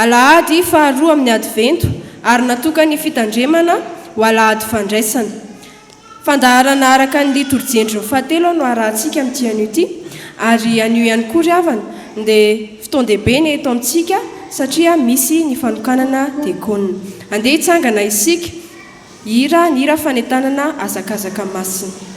Alahady faharoa amin'ny advento ary natokany fitandremana ho alahady fandraisana. Fandaharana araka ny liturjiandro fahatelo no arahantsika amin'ity anio ity ary anio ihany koa ry havana dia fotoan-dehibe ny eto amintsika satria misy ny fanokanana diakonina. Andeha hitsangana isika hira ny hira fanentanana azakazaka masina.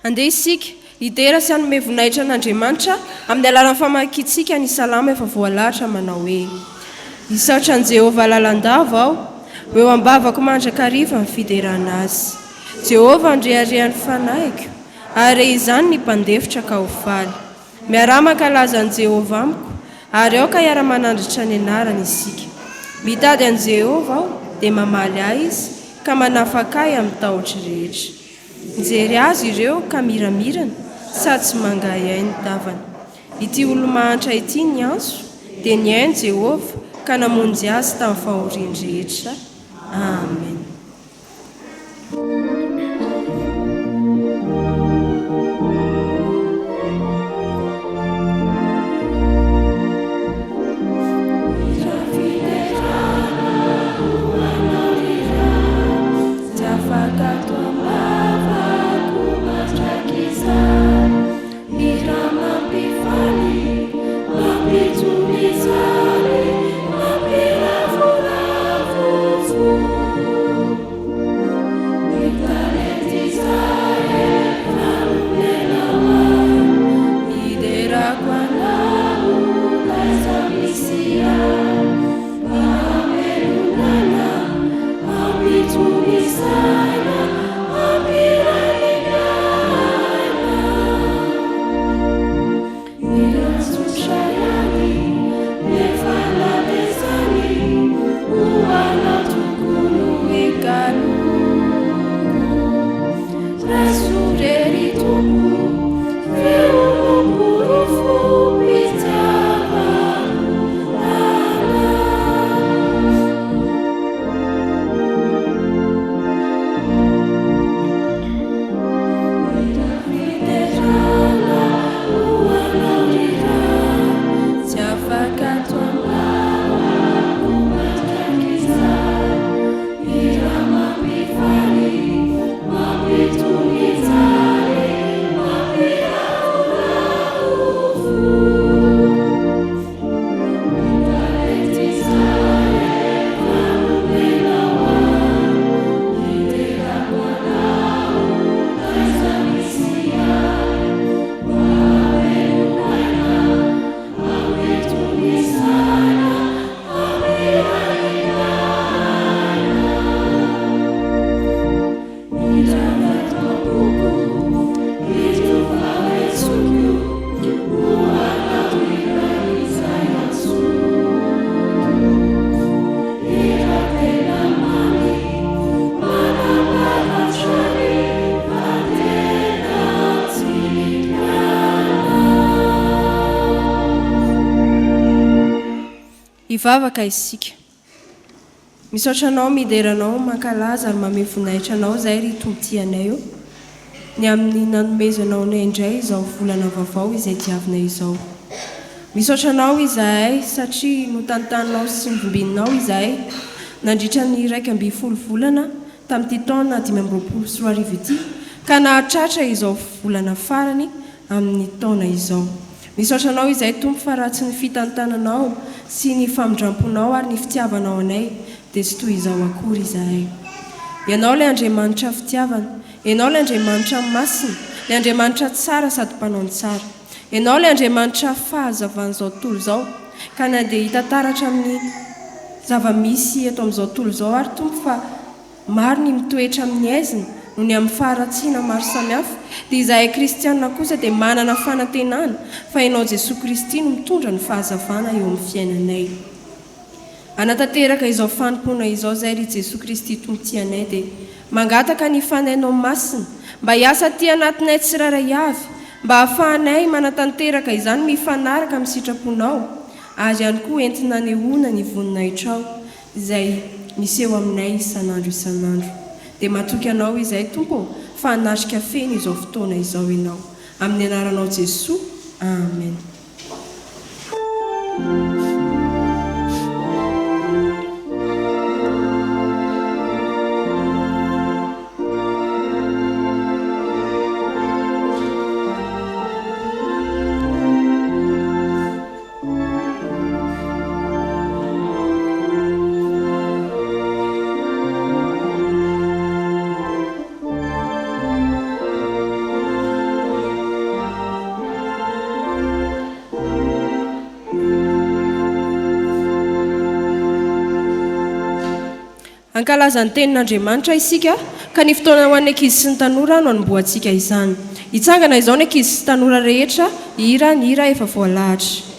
Andeha isika lidera sy hanome voninahitra an'Andriamanitra amin'ny alalan'ny famakiantsika ny salama efa voalahatra manao hoe: isaotran' Jehovah lalandava aho, ho eo ambavako mandrakariva ny fiderana azy. Jehovah andreharehan'ny fanahiko, ary izany ny mpandefitra ka ho faly. Miaramaka lazan'i Jehovah amiko, ary aoka hiara-manandritra ny anarany isika. Mitady an'i Jehovah aho dia mamaly ahy izy, ka manafaka ahy amin'ny tahotra rehetra. Mijery azy ireo ka miramirana, sady tsy mangahy ahy ny tavany. Ity olo-mahantra ity ny anso dia ny ainy Jehovah, ka namonjy azy tamin'ny fahoriany rehetra. Amen. Kita ivavaka isika misaotra anao mideranao mankalaza ary mame voninahitra anao zay ry tompotianay io ny amin'ny nanomezanao nay indray izao volana vaovao izay diavinay izao misaotra anao izahay satria notanotaninao sy mivombininao izahay nandritra ny 1 volana tamin'ity taona 2024 ity ka nahatratra izao volana farany amin'ny taona izao misaotra anao izahay tompo fa raha tsy ny fitanotananao sy ny famindramponao ary ny fitiavanao anay dia tsy toy izao akory izahay ianao ilay Andriamanitra fitiavana ianao ilay Andriamanitra masina ilay Andriamanitra tsara sady mpanao ny tsara ianao ilay Andriamanitra fahazavan'izao tontolo izao ka na dia hitantaratra amin'ny zava-misy eto amin'izao tontolo izao ary tompo fa maro ny mitoetra amin'ny aizina no ny amin'ny faharatsiana maro samihafa dia izahay kristianina kosa dia manana fanantenana fa ianao Jesosy Kristy no mitondra ny fahazavana eo amin'ny fiainanay anatanteraka izao fanompoana izao zay ry Jesosy Kristy tompotianay dia mangataka ny fanainao masina mba hiasa ty anatinay tsiraray avy mba hahafahanay manatanteraka izany mifanaraka amin'ny sitraponao ary ihany koa entina nehoana ny voninahitrao izay miseho aminay isan'andro dia matoky anao izay tompo fa hanasika feny izao fotoana izao ianao amin'ny anaranao Jesosy amen ankalazany tenin'Andriamanitra isika ka ny fotoana ho an'ny ankizy sy ny tanora no anomboantsika izany hitsangana izao ny ankizy sy tanora rehetra ny hira efa voalahatra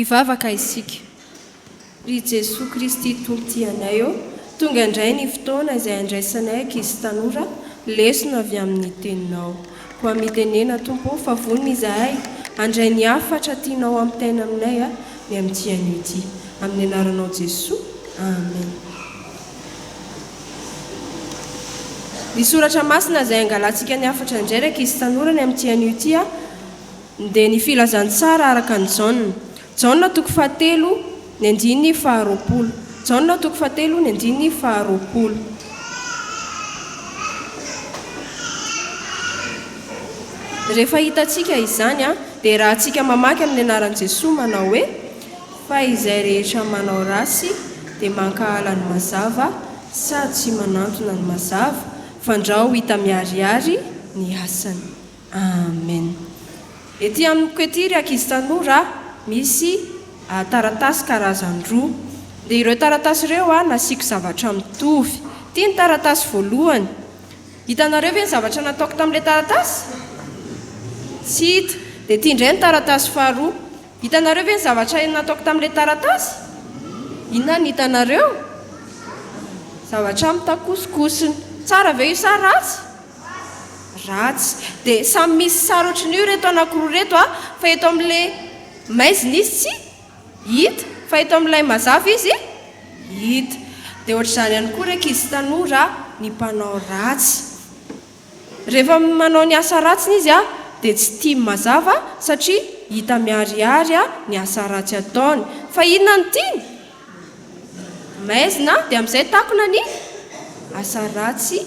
ivavaka isika ry Jesosy Kristy tompotianay eo tonga indray ny fotoana izay andraisanay ankizy tanora lesona avy amin'ny teninao koa mitenena tompo fa vonona izahay andray ny afatra tianao amin'ny tena aminay ny amin'itianio ity amin'ny anaranao Jesosy amen ny soratra masina izay angalantsika ny afatra indray ry ankizy tanora ny amin'itianio ity dia ny filazantsara araka ny Jaona toko 7 ny 9:20 Jaona toko 7 ny 9:20 rehefa hitantsika izany dia raha antsika mamaky amin'ny anaran'i Jesosy manao hoe fa izay rehetra manao rasy dia mankahala ny mazava sady tsy manantona ny mazava fandrao hita miharihary ny asany amen ety amin'ny koetiry ankizy tanora misy taratasy karazany roa dia ireo taratasy ireo nasiako zavatra mitovy ity ny taratasy voalohany hitanareo ve ny zavatra nataoko tamin'ilay taratasy tsy hita dia ity indray ny taratasy faharoa hitanareo ve ny zavatra nataoko tamin'ilay taratasy inona ny hitanareo zavatra mitakosokosiny tsara ve io sa ratsy dia samy misy sary ohatran'io reto anankiroa reto fa eto amin'ilay maizina izy tsy hita fa eto amin'ilay mazava izy hita dia ohatr'izany ihany koa raiky izy tanora ny mpanao ratsy. Rehefa manao ny asa ratsiny izy dia tsy tia mazava satria hita miariary ny asa ratsy ataony. Fa inona ny tiany? Maizina dia amin'izay takona ny asa ratsy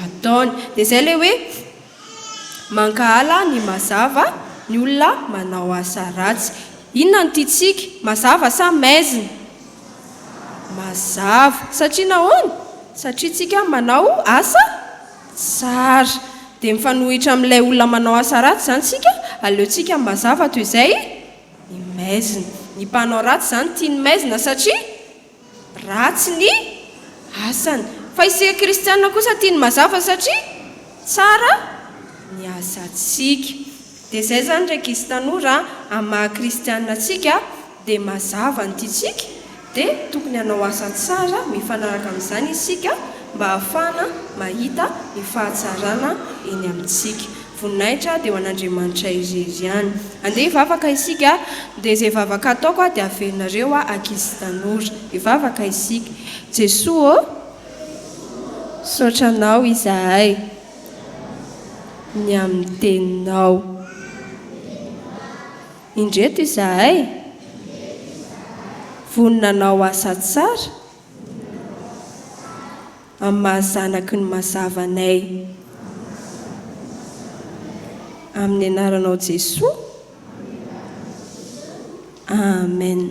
ataony. Dia izay ilay hoe mankahala ny mazava ny olona manao asa ratsy. Inona ny tiantsika? Mazava sa maizina? Mazava. Satria nahoana? Satria tsika manao asa tsara. Dia mifanohitra amin'ilay olona manao asa ratsy izany tsika, aleontsika mazava toy izay ny maizina. Ny mpanao ratsy izany tia ny maizina satria ratsy ny asany. Fa isika kristianina kosa tia ny mazava satria tsara ny asantsika. Dia izay izany ndraiky izy tanora amin'ny maha kristianina antsika dia mazava ny tiantsika dia tokony hanao asa tsara mifanaraka amin'izany isika mba hahafana mahita ny fahatsarana eny amintsika. Voninahitra dia ho an'Andriamanitra irery ihany. Andeha hivavaka isika dia izay vavaka ataoko dia averinareo ankizy tanora. Hivavaka isika. Jesoa saotra anao izahay ny amin'ny teninao. Indreto izahay voninanao asa tsara amin'ny mahazanaky ny mazavanay. Amin'ny anaranao Jesoa. Amen.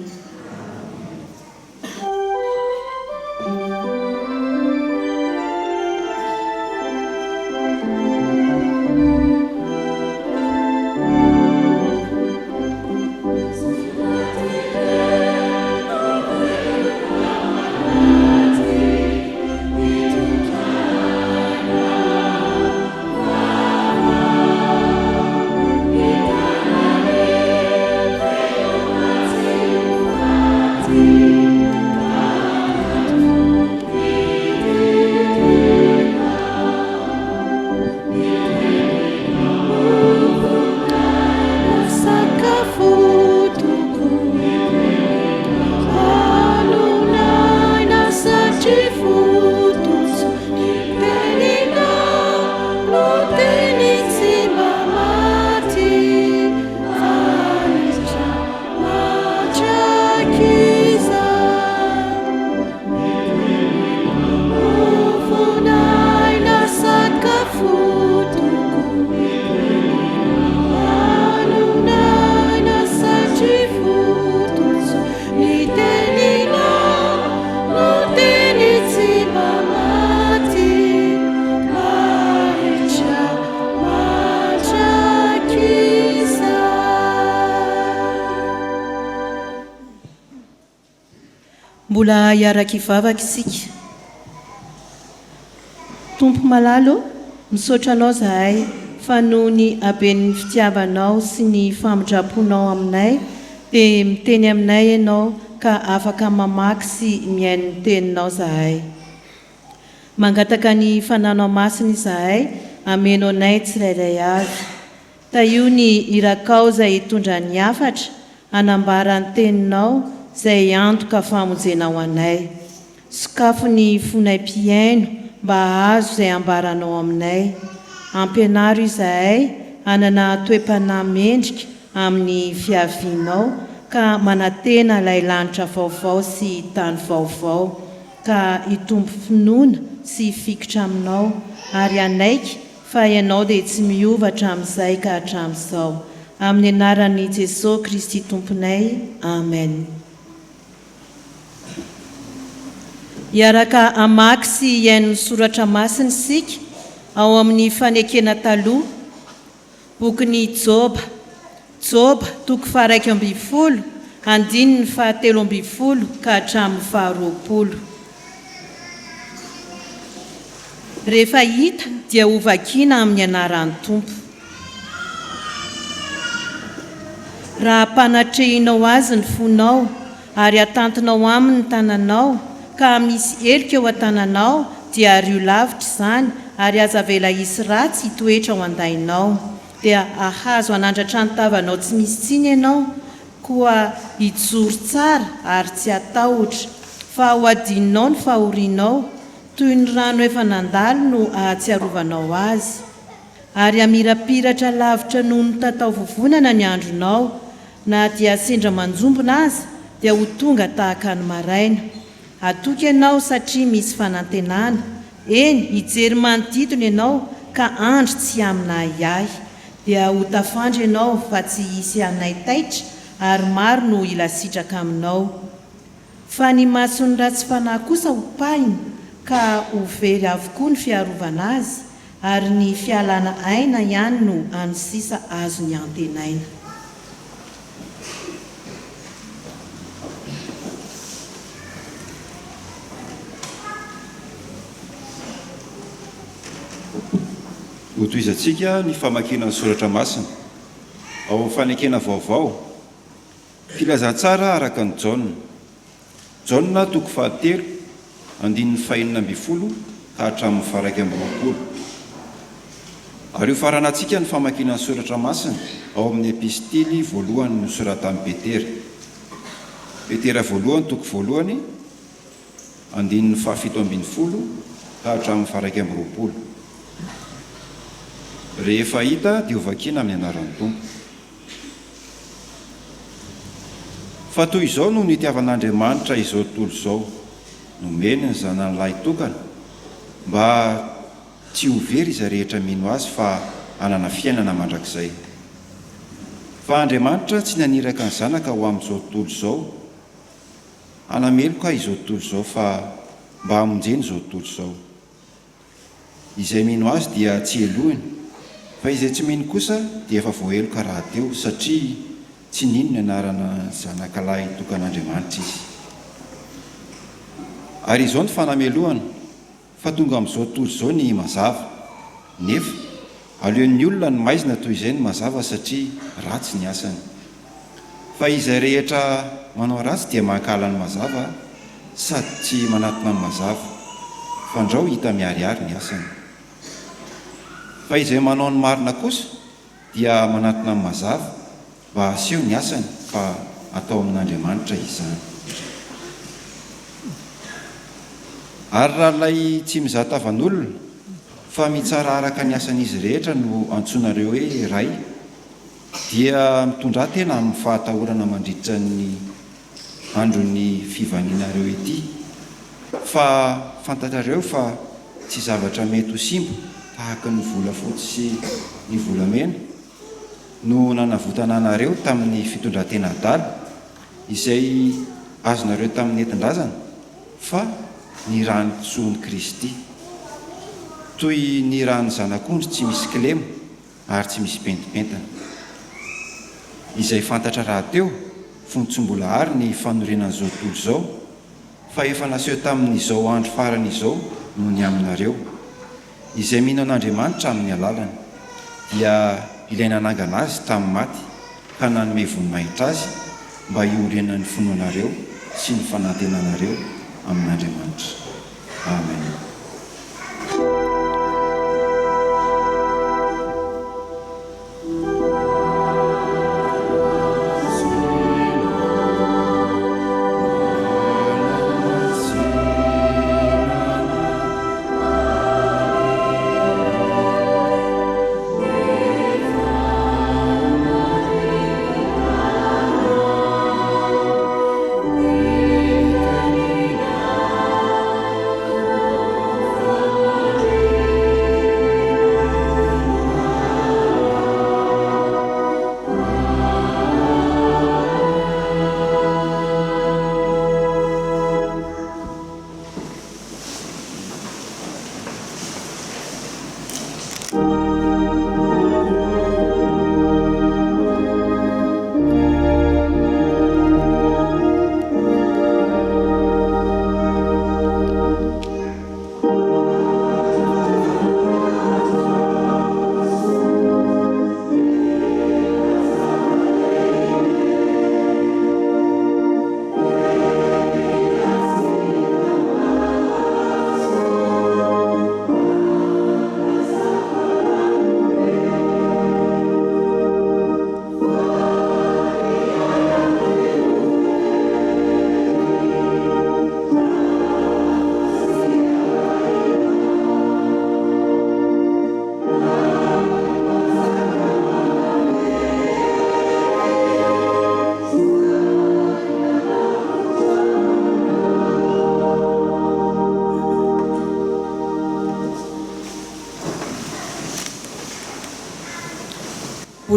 Mbola hiaraka hivavaka isika. Tompo malalo, misaotra anao zahay fa noho ny haben'ny fitiavanao sy ny famindraponao aminay dia miteny aminay ianao ka afaka mamaky sy miaino ny teninao zahay. Mangataka ny fananao masina izahay amenao anay tsirairay avy. Taio ny irakao izay hitondra ny hafatra hanambara ny teninao izay antoka famonjenao anay. Sokafo ny fonay mpiaino mba azo izay ambaranao aminay. Ampianaro izahay hanana toe-panahy mendrika amin'ny fiavianao ka manantena ilay lanitra vaovao sy tany vaovao ka hitombo finoana sy fikitra aminao ary anaiky fa ianao dia tsy miova hatramin'izay ka hatramin'izao. Amin'ny anaran'i Jesosy Kristy tomponay. Amen. Iaraka hamaky sy hiaino ny soratra masina isika ao amin'ny fanekena taloha bokin'ny Joba. Joba 1:20 andininy 7:20 ka hatramin'ny 20. Rehefa hita dia ho vakiana amin'ny anaran'ny Tompo. Raha mpanatrehinao azy ny fonao ary hatantinao aminy ny tananao ka misy heloka eo an-tananao dia ario lavitra izany ary aza vela hisy ratsy hitoetra ao andainao dia ahazo anandratra ny tavanao tsy misy tsiny ianao koa hijoro tsara ary tsy hatahotra fa ho adinonao ny fahorianao toy ny rano efa nandalo no ahatsiarovanao azy ary amirapiratra lavitra noho ny tatao vovonana ny andronao na dia sendra manjombona azy dia ho tonga tahaka ny maraina atoky ianao satria misy fanantenana eny hijery manodidina ianao ka andro tsy aminay ahy dia ho tafandry ianao fa tsy hisy anay taitra ary maro no ilasitraka aminao fa ny masony ratsy fanahy kosa ho painy ka ho very avokoa ny fiarovana azy ary ny fialana aina ihany no anosisa azo ny antenaina hotoizantsika ny famakina ny soratra masina ao amin'ny fanekena vaovao filazantsara araka ny jaona toko 7 andininy 4 ka hatramin'ny faraika amby 20 ary io faranantsika ny famakina ny soratra masina ao amin'ny epistily voalohany no sorata amin'ny petera voalohany toko voalohany andininy 7 ka hatramin'ny faraika amby 20 rehefa hita dia hovakiana amin'ny anaran'ny tompo fa toy izao no nitiavan'Andriamanitra izao tontolo izao nomeny ny zanany lahy tokana mba tsy ho very izy rehetra mino azy fa hanana fiainana mandrakizay fa Andriamanitra tsy naniraka ny zanaka ho amin'izao tontolo izao hanameloka izao tontolo izao fa mba hamonjeny izao tontolo izao izay mino azy dia tsy elohiny fa izay tsy mino kosa dia efa voaheloka raha teo satria tsy nino ny anarana zanakalahy tokan'Andriamanitra izy ary izao ny fanamelohana fa tonga amin'izao tontolo izao ny mazava nefa aleon'ny olona ny maizina toy izay ny mazava satria ratsy ny asany fa izay rehetra manao ratsy dia mankala ny mazava sady tsy manatona ny mazava fa ndrao hita miariary ny asany fa izay manao ny marina kosa dia manatona ny mazava mba aseho ny asany fa atao amin'Andriamanitra izany ary raha ilay tsy mizatavan'olona fa mitsara araka ny asan'izy rehetra no antsonareo hoe ray dia mitondra tena amin'ny fahatahorana mandritra ny andron'ny fivanianareo ety fa fantatrareo fa tsy zavatra mety ho simba tahaka ny volafotsy sy ny volamena no nanavotana anareo tamin'ny fitondran-tena adala izay azonareo tamin'ny entin-drazana fa ny rany tsoan'i Kristy toy ny rany zanak'ondry tsy misy kilema ary tsy misy pentipentana izay fantatra raha teo fontsy mbola ary ny fanorenan'izao tontolo izao fa efa naseho tamin'izao andro farany izao no ny aminareo izay mino an'Andriamanitra amin'ny alalany dia ilay nanangana azy tamin'ny maty ka nanome voninahitra azy mba hiorenan'ny finoanareo sy ny fanantenanareo amin'Andriamanitra. Amen.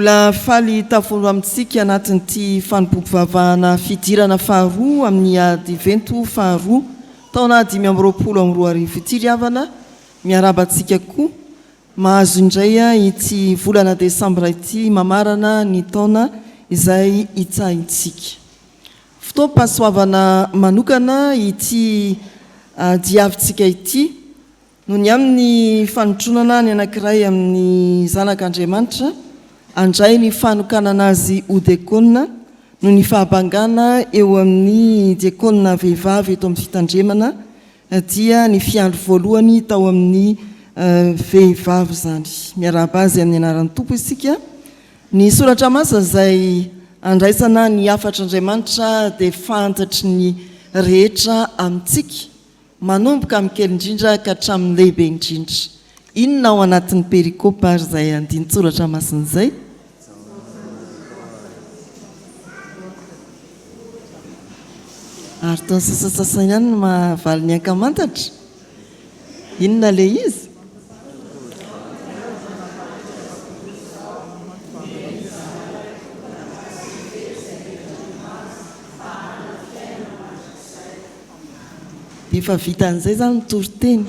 mbola faly tafolo amintsika anatin'ity fanompompivavahana fidirana faharoa amin'ny adivento faharoa taona 2022 ity ry havana miarabantsika koa mahazo indray ity volana desambra ity mamarana ny taona izay itsahintsika fotoam-pahasoavana manokana ity diavintsika ity no ny amin'ny fanotronana ny anankiray amin'ny zanak'Andriamanitra andray ny fanokanana azy ho diakona no ny fahabangana eo amin'ny diakona vehivavy eto amin'ny fitandremana dia ny fiandro voalohany tao amin'ny vehivavy zany miarahaba azy amin'ny anaran'ny tompo isika ny soratra masina izay andraisana ny afatr'Andriamanitra dia fantatry ny rehetra amintsika manomboka amin'ny kely indrindra ka hatramin'ny lehibe indrindra inona ao anatin'ny perikopa ary izay andiny-tsoratra masina izay ary taony sasasasana ihany no mahavaly ny ankamantatra inona le izy efa vita an'izay zany mitory-teny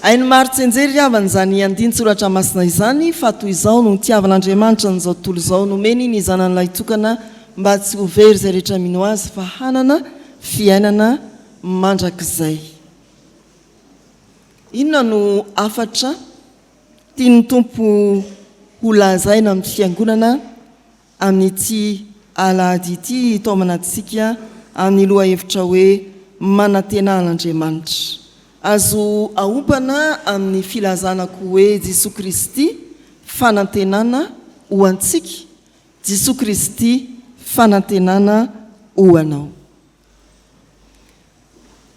hainy maro tsenjery riavana zany andiny-tsoratra masina izany fa toy izao no nitiavan'Andriamanitra n'izao tontolo izao nomeny ny zanan'ilay tokana mba tsy ho very izay rehetra mino azy fa hanana fiainana mandrakizay inona no afatra tiany tompo ho lazaina amin'ny fiangonana amin'ity alahady ity tao manatsika amin'ny loha hevitra hoe manantena an'Andriamanitra azo aompana amin'ny filazanako hoe Jesosy Kristy fanantenana ho antsika Jesosy Kristy fanantenana ho anao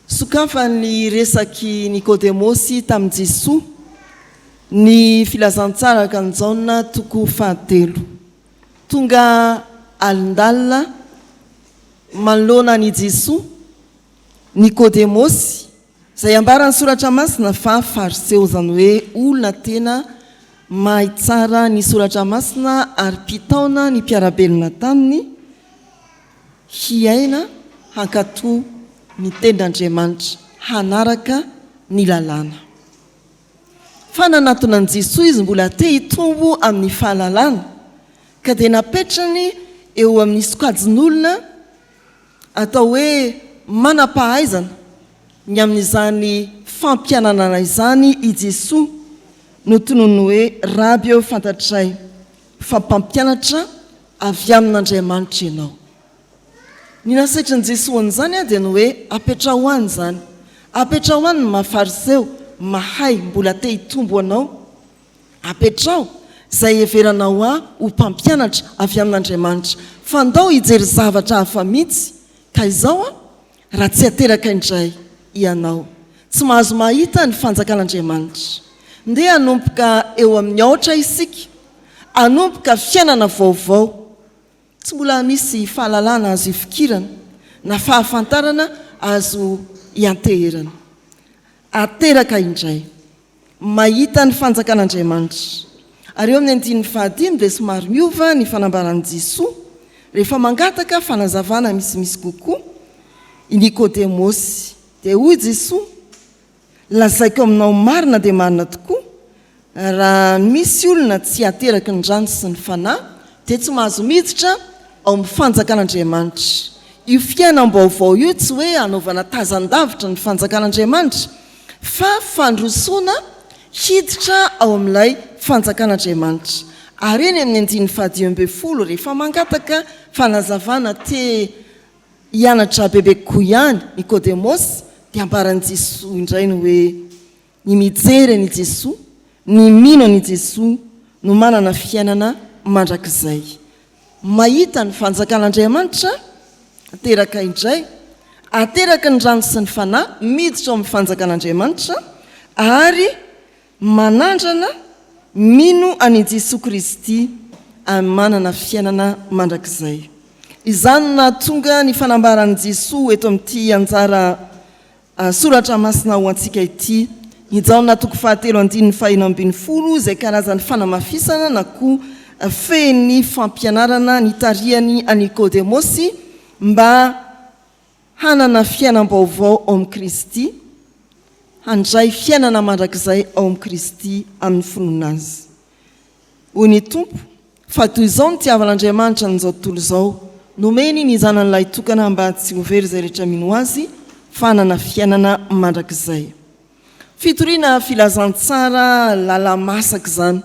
sokafany resaky Nikodemosy tamin'i Jesosy ny filazantsara kanjaona toko fahatelo tonga alindalina manoloana ny Jesosy Nikodemosy izay ambarany soratra masina fa fariseo zany hoe olona tena mahay tsara ny soratra masina ary mpitaona ny mpiarabelona taminy hiaina hankatoa ny tenin'Andriamanitra hanaraka ny lalàna fa nanatona an' Jesosy izy mbola te hitombo amin'ny fahalalàna ka dia napetrany eo amin'ny sokajin'olona atao hoe manam-pahaizana ny amin'izany fampianana izany i Jesosy no tonono hoe raby eo fantatray fa mpampianatra avy amin'Andriamanitra ianao ny nasaitran'i Jesosy an'izany dia ny hoe apetra ho any zany apetra ho any ny mahafariseo mahay mbola te hitombo anao apetrao izay heveranao ho mpampianatra avy amin'Andriamanitra fa ndao hijery zavatra hafa mihitsy ka izao raha tsy ateraka indray ianao tsy mahazo mahita ny fanjakan'Andriamanitra ndeha hanompoka eo amin'ny aotra isika hanompoka fiainana vaovao tsy mbola misy fahalalana azo ifikirana na fahafantarana azo ianteherana ateraka indray mahita ny fanjakan'Andriamanitra ary eo amin'ny andiny fahadimy dia somary miova ny fanambaran'i Jesosy rehefa mangataka fanazavana misimisy kokoa i Nikodemosy dia hoy Jesosy lazaiko aminao marina dia marina tokoa raha misy olona tsy ateraky ny rano sy ny fanahy dia tsy mahazo miditra ao amin'ny fanjakan'Andriamanitra io fiainam-baovao io tsy hoe hanaovana tazan-davitra ny fanjakan'Andriamanitra fa fandrosoana hiditra ao amin'ilay fanjakan'Andriamanitra ary eny amin'ny andiny fahadimy-ambin'ny-folo rehefa mangataka fanazavana te hianatra bebe kokoa ihany Nikodemosy dia ambaran'i Jesosy indray no hoe ny mijery ny Jesosy ny mino ny Jesosy no manana fiainana mandrakizay mahita ny fanjakan'Andriamanitra ateraka indray ateraka ny rano sy ny fanahy miditra ao amin'ny fanjakan'Andriamanitra ary manandrana mino any Jesosy Kristy amin'ny manana fiainana mandrakizay izany na tonga ny fanambaran'i Jesosy eto amin'ity anjara soratra masina ho antsika ity ijaona toko fahatelo andininy faheno ambin'ny folo izay karazan'ny fanamafisana na koa feny fampianarana ny tariany a Nikodemosy mba hanana fiainam-baovao ao amin'i Kristy, handray fiainana mandrakizay ao amin'i Kristy amin'ny finoana azy. Hoy ny tompo fa toy izao ny tiavan'Andriamanitra n'izao tontolo izao, nomeny ny zanan'ilay tokana mba tsy ho very izay rehetra mino azy fa hanana fiainana mandrakizay. Fitoriana filazantsara lalamasaka izany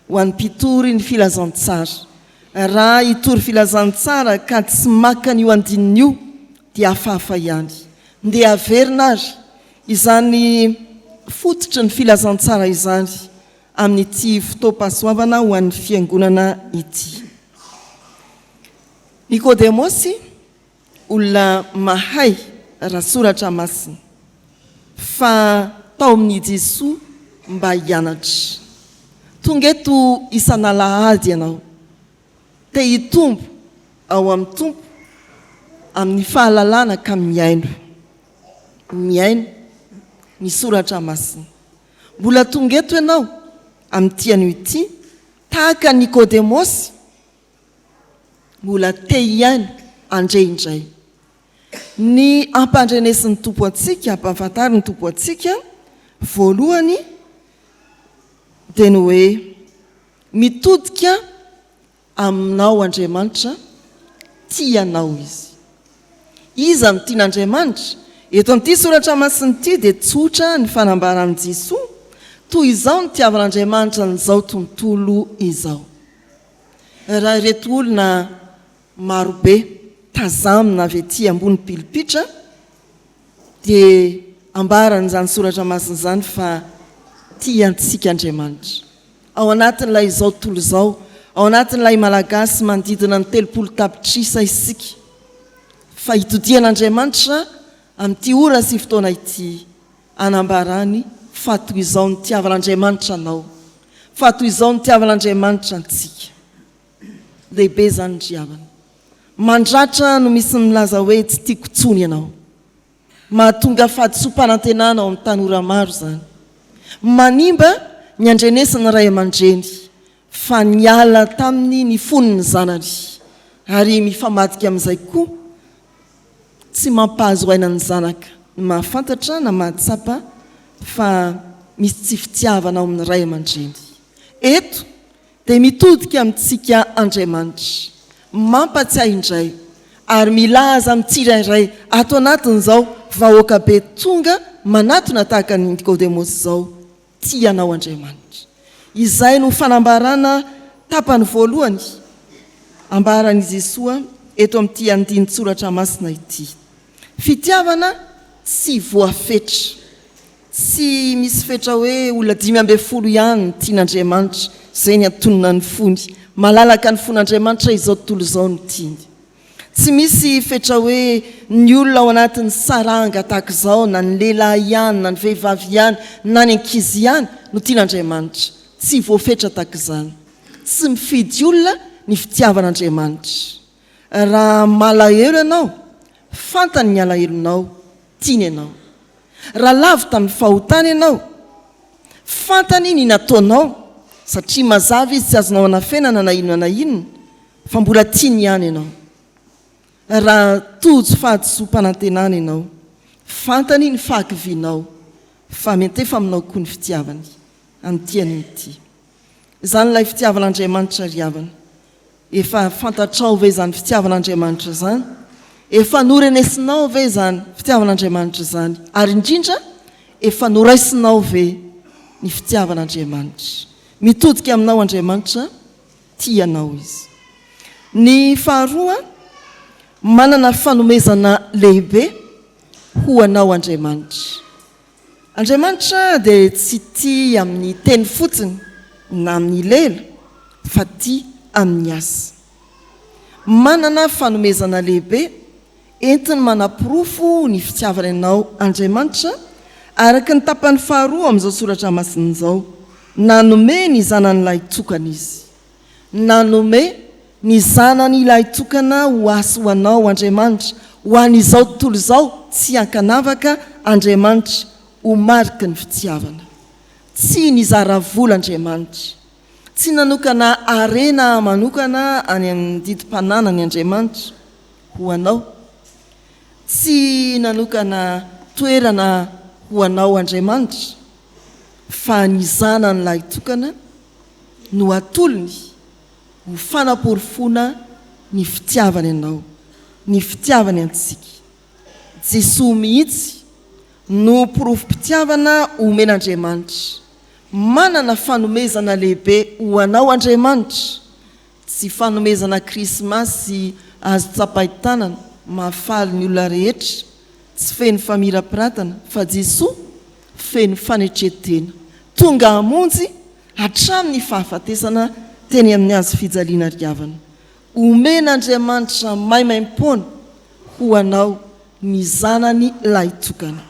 ho an'ny mpitory ny filazantsara. Raha hitory filazantsara ka tsy maka n'io andininy io dia hafahafa ihany. Ndeha averina ary izany fototra ny filazantsara izany amin'ity fotoam-pahasoavana ho an'ny fiangonana ity. Nikodemosy olona mahay raha soratra masina fa tao amin'ny Jesoa mba hianatra. Tonga eto isan'alahady ianao, te hitombo ao amin'ny tompo amin'ny fahalalana ka miaino ny soratra masina. Mbola tonga eto ianao amin'ity anio ity tahaka Nikodemosy, mbola te hiaino andray indray. Ny ampandrenesin'ny tompo antsika, ampahafantariny tompo antsika voalohany dia ny hoe mitodika aminao Andriamanitra, tianao izy. Iza no tian'Andriamanitra? Eto amin'ity soratra masina ity dia tsotra ny fanambaran'i Jesoa, toy izao ny tiavan'Andriamanitra n'izao tontolo izao. Raha ireto olona marobe tazamina avy ety ambony pilipitra dia ambaran'izany soratra masina izany fa tiantsika Andriamanitra. Ao anatin'ilay izao tontolo izao, ao anatin'ilay malagasy manodidina ny 30 tapitrisa isika, fa hitodian'Andriamanitra amin'ity ora sy fotoana ity anambarany fa toy izao ny tiavan'Andriamanitra anao, fa toy izao ny tiavan'Andriamanitra antsika. Lehibe zany ny riavana. Mandratra no misy milaza hoe tsy tiako tsony ianao. Mahatonga fahadisom-panantenana ao amin'ny tanora maro zany. Manimba ny andrenesana ray aman-dreny fa niala taminy ny fonony zanany ary mifamadika amin'izay koa tsy mampahazo aina ny zanaka, ny mahafantatra na mahatsapa fa misy tsy fitiavana ao amin'ny ray aman-dreny. Eto dia mitodika amintsika Andriamanitra, mampatsiahy indray ary milaza amin'ny tsirairay ato anatin'izao vahoaka be tonga manatona tahaka ny Nikodemosy izao, tianao Andriamanitra. Izay no fanambarana tapany voalohany ambaran'i Jesoa eto amin'ity andiny soratra masina ity. Fitiavana tsy voafetra, tsy misy fetra hoe olona 5 ihany tian'Andriamanitra, izay ny atonona ny fony, malalaka ny fon'Andriamanitra izao tontolo izao no tiany. Tsy misy fetra hoe ny olona ao anatin'ny saranga tahaka izao, na ny lehilahy ihany, na ny vehivavy ihany, na ny ankizy ihany no tian'Andriamanitra. Tsy voafetra tahaka izany. Tsy mifidy olona ny fitiavan'Andriamanitra. Raha malahelo ianao, fantany ny alahelonao, tiany ianao. Raha lavo tamin'ny fahotana ianao, fantany ny nataonao, satria mazava izy tsy azonao anafenana na inona, fa mbola tiany ihany ianao. Raha tojo fahadisom-panantenana ianao, fantany ny fahakivinao, fa mety efa aminao koa ny fitiavany an'ity ity. Izany ilay fitiavan'Andriamanitra riavana. Efa fantatrao ve izany fitiavan'Andriamanitra izany? Efa norenesinao ve izany fitiavan'Andriamanitra izany? Ary indrindra efa noraisinao ve ny fitiavan'Andriamanitra? Mitodika aminao Andriamanitra, tianao izy. Ny faharoa, manana fanomezana lehibe ho anao Andriamanitra. Andriamanitra dia tsy tia amin'ny teny fotsiny na amin'ny lela, fa tia amin'ny asa. Manana fanomezana lehibe entiny manapirofo ny fitiavana anao Andriamanitra araka ny tapany faharoa amin'izao soratra masina izao. Nanome ny zanan'ilay tokana izy, nanome ny zanany ilay tokana ho asa ho anao Andriamanitra, ho an'izao tontolo izao tsy ankanavaka Andriamanitra ho mariky ny fitiavana. tsy nizara vol'Andriamanitra, tsy nanokana arena manokana any amin'ny didimpanana ny Andriamanitra ho anao, tsy nanokana toerana ho anao Andriamanitra, fa nizana n'ilay tokana no atolony ho fanaporofona ny fitiavany anao, ny fitiavany antsika. Jesosy mihitsy no porofom-pitiavana omen'Andriamanitra, manana fanomezana lehibe ho anao Andriamanitra, tsy fanomezana krismasy azo tsapahi-tanana mahafaly ny olona rehetra, tsy feno famirapiratana, fa Jesosy feno fanetretena, tonga hamonjy hatramin'ny fahafatesana teny amin'ny azo fijaliana riavana. Omen'Andriamanitra maimaim-poana ho anao ny zanany ilay tokana.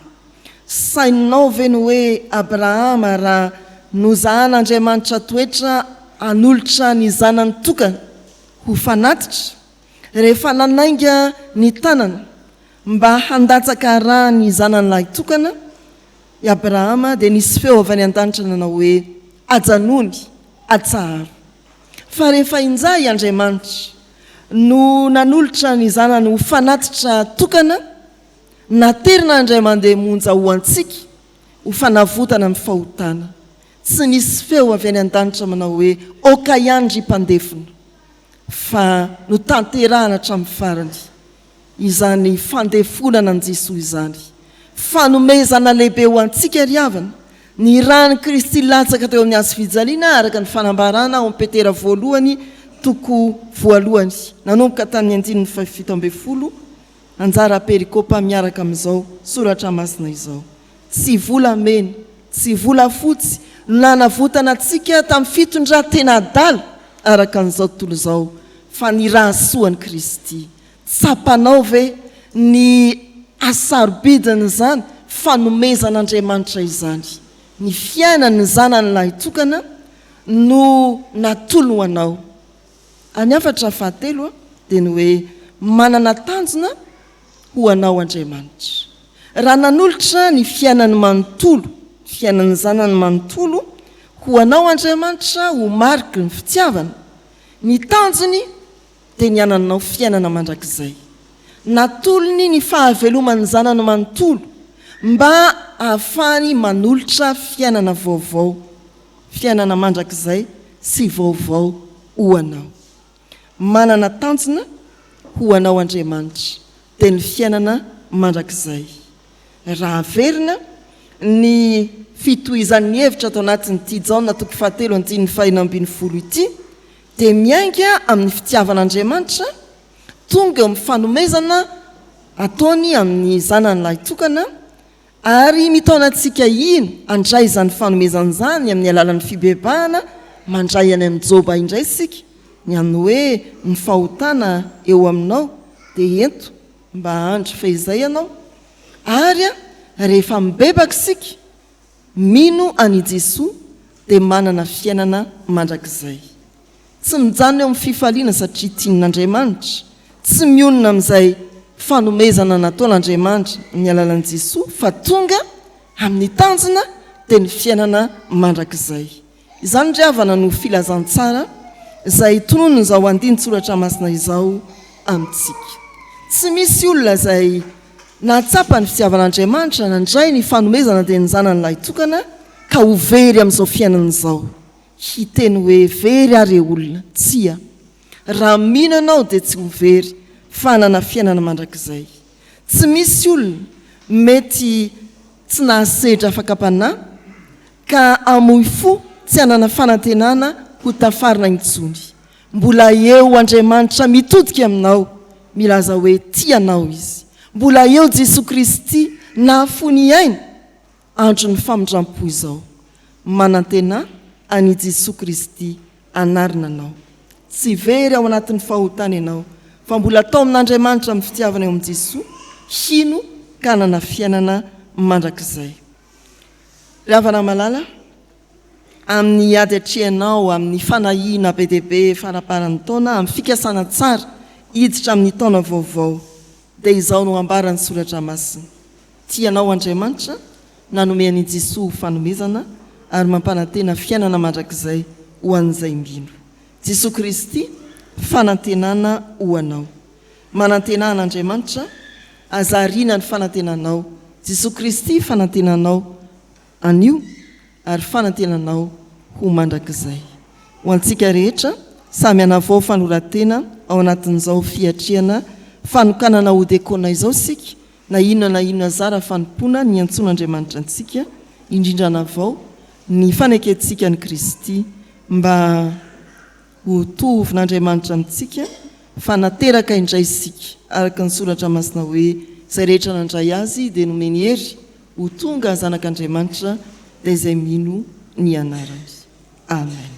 Saininao ve ny hoe Abrahama raha nozahan'Andriamanitra toetra hanolotra ny zanany tokana ho fanatitra, rehefa nanainga ny tanana mba handatsaka raha ny zanan'ilay tokana, i Abrahama dia nisy feo avy any an-danitra nanao hoe ajanony, atsaharo. Fa rehefa injay i Andriamanitra no nanolotra ny zanany ho fanatitra tokana, naterina Andray mandeha monja ho antsika ho fanavotana amin'ny fahotana. Tsy nisy feo avy any an-danitra manao hoe oka ihany ry mpandefona, fa no tanterahana hatramin'ny farany izany fandefonana an Jesosy izany. Fanomezana lehibe ho antsika ry havana, ny rany Kristy latsaka teo amin'ny azo fijaliana araka ny fanambarana ao amin'ny Petera voalohany toko voalohany, nanomboka tamin'ny 5:7, anjara perikopa miaraka amin'izao soratra masina izao. Tsy volamena, tsy volafotsy no nanavotana antsika tamin'ny fitondran-tena adala araka an'izao tontolo izao, fa ny rahasoan'i Kristy. Tsapanao ve ny asarobidiny izany fanomezan'Andriamanitra izany? Ny fiainany zanan'ilay tokana no natolo ho anao. Any afatra fahatelo dia ny hoe manana tanjona ho anao Andriamanitra. Raha nanolotra ny fiainany manontolo, fiainany zanany manontolo ho anao Andriamanitra ho mariky ny fitiavana, ny tanjony dia ny ananao fiainana mandrakizay. Natolony ny fahavelomany zanany manontolo mba ahafahany manolotra fiainana vaovao, fiainana mandrakizay sy vaovao ho anao. Manana tanjona ho anao Andriamanitra dia ny fiainana mandrakizay. Raha averina ny fitohizan'ny hevitra atao anatin'ity Jaona toko 7:5-12 ity, dia miainga amin'ny fitiavan'Andriamanitra tonga eo amin'ny fanomezana ataony amin'ny zanan'ilay tokana, ary mitaona antsika iny andray izany fanomezana izany amin'ny alalan'ny fibebahana mandray any amin'ny Joba indray isika, ny amin'ny hoe ny fahotana eo aminao dia ento mba handro fehizay ianao, ary rehefa mibebaka isika mino any Jesosy dia manana fiainana mandrakizay. Tsy mijanona eo amin'ny fifaliana satria tian'Andriamanitra, tsy mionona amin'izay fanomezana nataon'Andriamanitra ny alalan'i Jesosy, fa tonga amin'ny tanjona dia ny fiainana mandrakizay. Izany ry havana no filazantsara izay tonono izao andinin-tsoratra masina izao amintsika. Tsy misy olona izay nahatsapa ny fitiavan'Andriamanitra nandray ny fanomezana dia ny zanan'ilay tokana ka ho very amin'izao fiainana izao. Hiteny hoe very ary olona, tsia. Raha mino anao dia tsy ho very, fa hanana fiainana mandrakizay. Tsy misy olona mety tsy nahasehitra afaka-panahy ka amoy fo tsy hanana fanantenana ho tafarina intsony. Mbola eo Andriamanitra mitodika aminao, milaza hoe tianao izy. Mbola eo Jesosy Kristy nahafony aina andro ny famindrampo izao. Manantena any Jesosy Kristy anarina anao. Tsy very ao anatin'ny fahotana ianao, fa mbola tao amin'Andriamanitra amin'ny fitiavana eo amin'i Jesosy, hino ka hanana fiainana mandrakizay. Ry havana malala, amin'ny ady atrehanao amin'ny fanahiana be dia be faraparan'ny taona, amin'ny fikasana tsara hiditra amin'ny taona vaovao, dia izao no ambaran'ny soratra masina. Tianao Andriamanitra, nanomeny Jesosy fanomezana ary mampanantena fiainana mandrakizay ho an'izay mbino. Jesosy Kristy fanantenana ho anao. Manantenan'Andriamanitra azariana ny fanantenanao. Jesosy Kristy fanantenanao anio ary fanantenanao ho mandrakizay. Ho antsika rehetra samy anavao fanoratena ao anatin'izao fiatriana fanokanana ho dekona izao sika na inona zara fanompona ny antson'Andriamanitra antsika indrindra anavao ny faneketsika ny Kristy mba ho tovin'Andriamanitra amintsika fanateraka indray isika araka ny soratra masina hoe izay rehetra nandray azy dia nomeny hery ho tonga zanak'Andriamanitra dia izay mino ny anarany. Amen.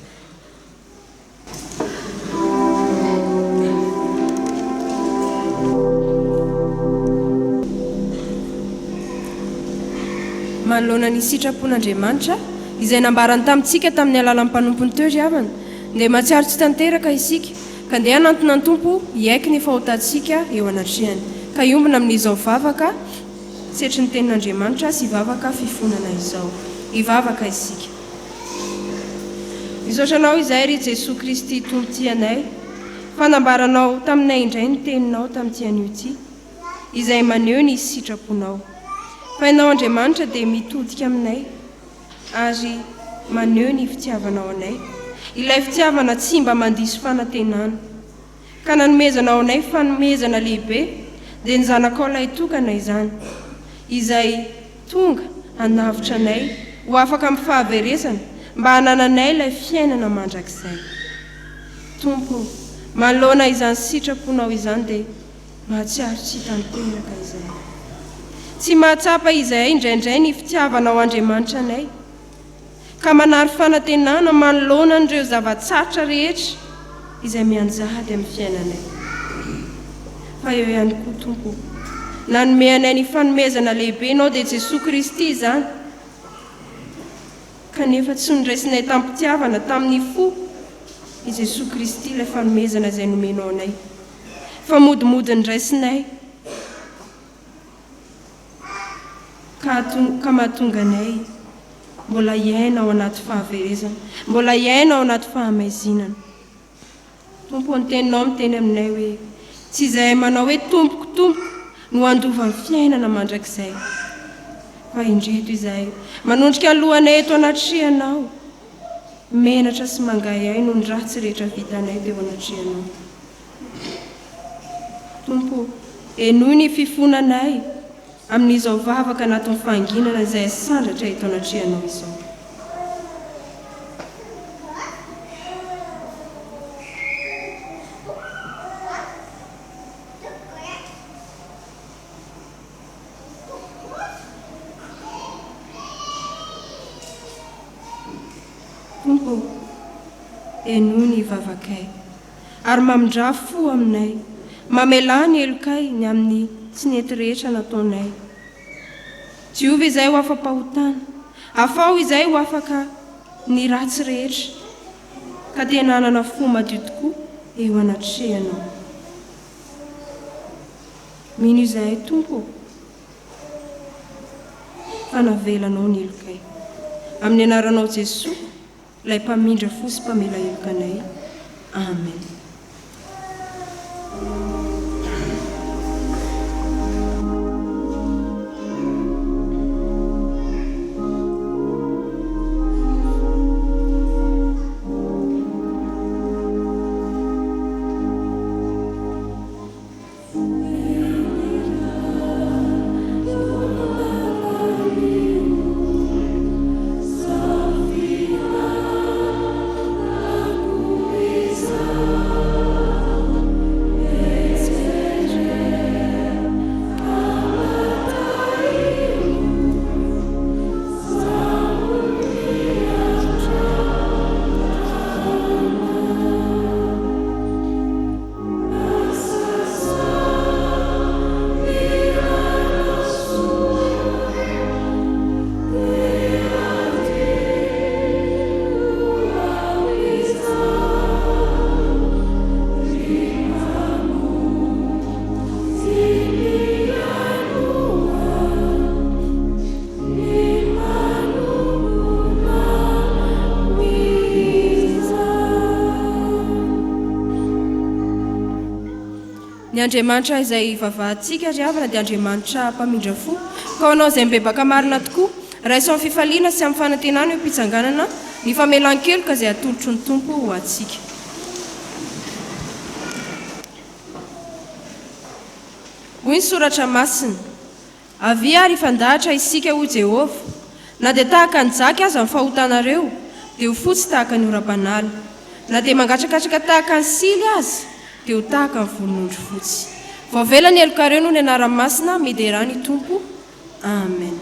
Manoloana ny sitrapon'Andriamanitra izay nambarany tamintsika tamin'ny alalan'ny mpanompony teo ry havana dia matsiaro tsy tanteraka isika ka ndeha hanantona ny tompo hiaiky ny fahotantsika eo anatrehany ka iombona amin'izao vavaka setry ny tenin'Andriamanitra sy vavaka fifonana izao. Hivavaka isika. Misaotranao izay ry Jesosy Kristy tompontianay fanambaranao taminay indray ny teninao tamin'ity anio ity izay maneho ny sitraponao. Fa ianao Andriamanitra dia mitodika aminay ary maneho ny fitiavanao anay. Ilay fitiavana tsy mba mandiso fanantenana. Ka nanomezanao anay fanomezana lehibe dia ny zanakao ilay tokana izany izay tonga hanavitra anay ho afaka amin'ny fahaveresana mba hanananay ilay fiainana mandrakizay. Tompo, manoloana izany sitraponao izany dia mahatsiaro tsy tanteraka izay. Tsy mahatsapa izay indraindray ny fitiavanao Andriamanitra anay ka manary fanantenana manoloana an'ireo zava-tsarotra rehetra izay mianjady amin'ny fiainanay. Fa eo ihany koa Tompo, nanome anay ny fanomezana lehibe ianao dia Jesosy Kristy izany kanefa tsy niraisinay tampitiavana tamin'ny fo i Jesosy Kristy ilay fanomezana izay nomenao anay fa modimody niraisinay ka mahatonga anay mbola iaina ao anaty fahaverezana, mbola iaina ao anaty fahamaizinana. Tompo, ny teninao miteny aminay hoe tsy izay manao hoe tompoko no andova ny fiainana mandrakizay fa indreto izay manondrika ny lohanay eto anatrehanao menatra sy mangay ay noho ny ratsy rehetra vitanay teo anatrehanao. Tompo, enoy ny fifonanay amin'izao vavaka anatin'ny fahanginana izay sandratra eto anatrehanao izao. Tompo, enoy ny vavakay ary mamindra fo aminay, mamela ny elokay ny amin'ny tsy nety rehetra nataonay. Diova izay ho afa-pahotana, afao izay ho afaka ny ratsy rehetra ka tena hanana fo madio tokoa eo anatrehanao. Mino izay Tompo, fa navelanao ny elokay amin'ny anaranao Jesosy ilay mpamindra fo sy mpamela elokanay. Amen. So Andriamanitra izay vavahantsika ry havana dia Andriamanitra mpamindra fo ka anao izay mibebaka marina tokoa raiso amin'ny fifaliana sy amin'ny fanantenana eo mpitsanganana ny famelan-keloka izay atolotro ny tompo ho atsika. Hoy ny soratra masina, avia ary fandahatra isika ho Jehovah, na dia tahaka ny jaky aza amin'ny fahotanareo dia ho fotsy tahaka ny ora-banala, na dia mangatrakatraka tahaka ny sily aza dia ho tahaka ny volon'ondry fotsy. Voavela ny elokareo noho ny anarany masina, mederany tompo. Amen.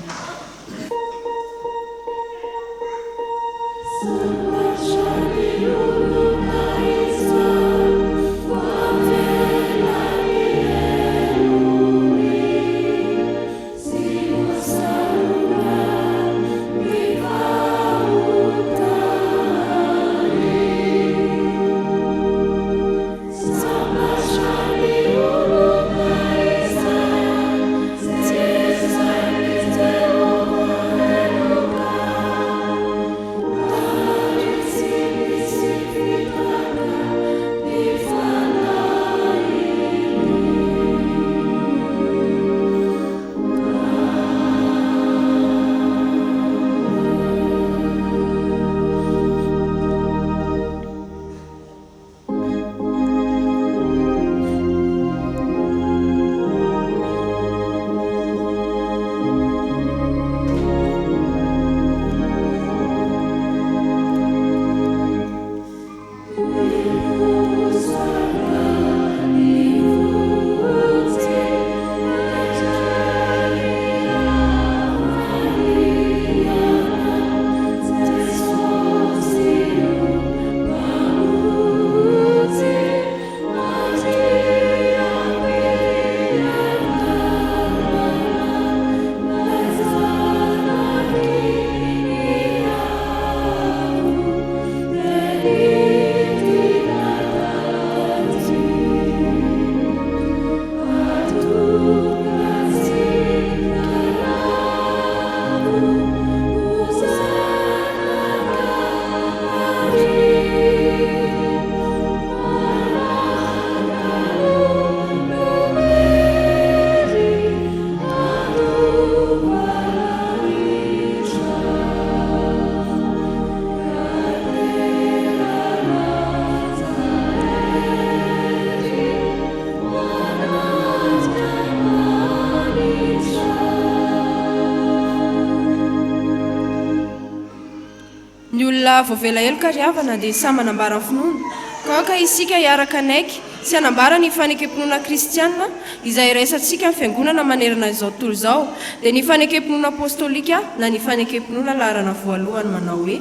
Voavela eloka ry havana dia samy manambara ny finoana ka isika hiaraka anaiky sy hanambara ny fanekempinoana kristianina izay raisantsika ny fiangonana manerana izao tontolo izao dia ny fanekempinoana apôstôlika na ny fanekempinoana laharana voalohany manao hoe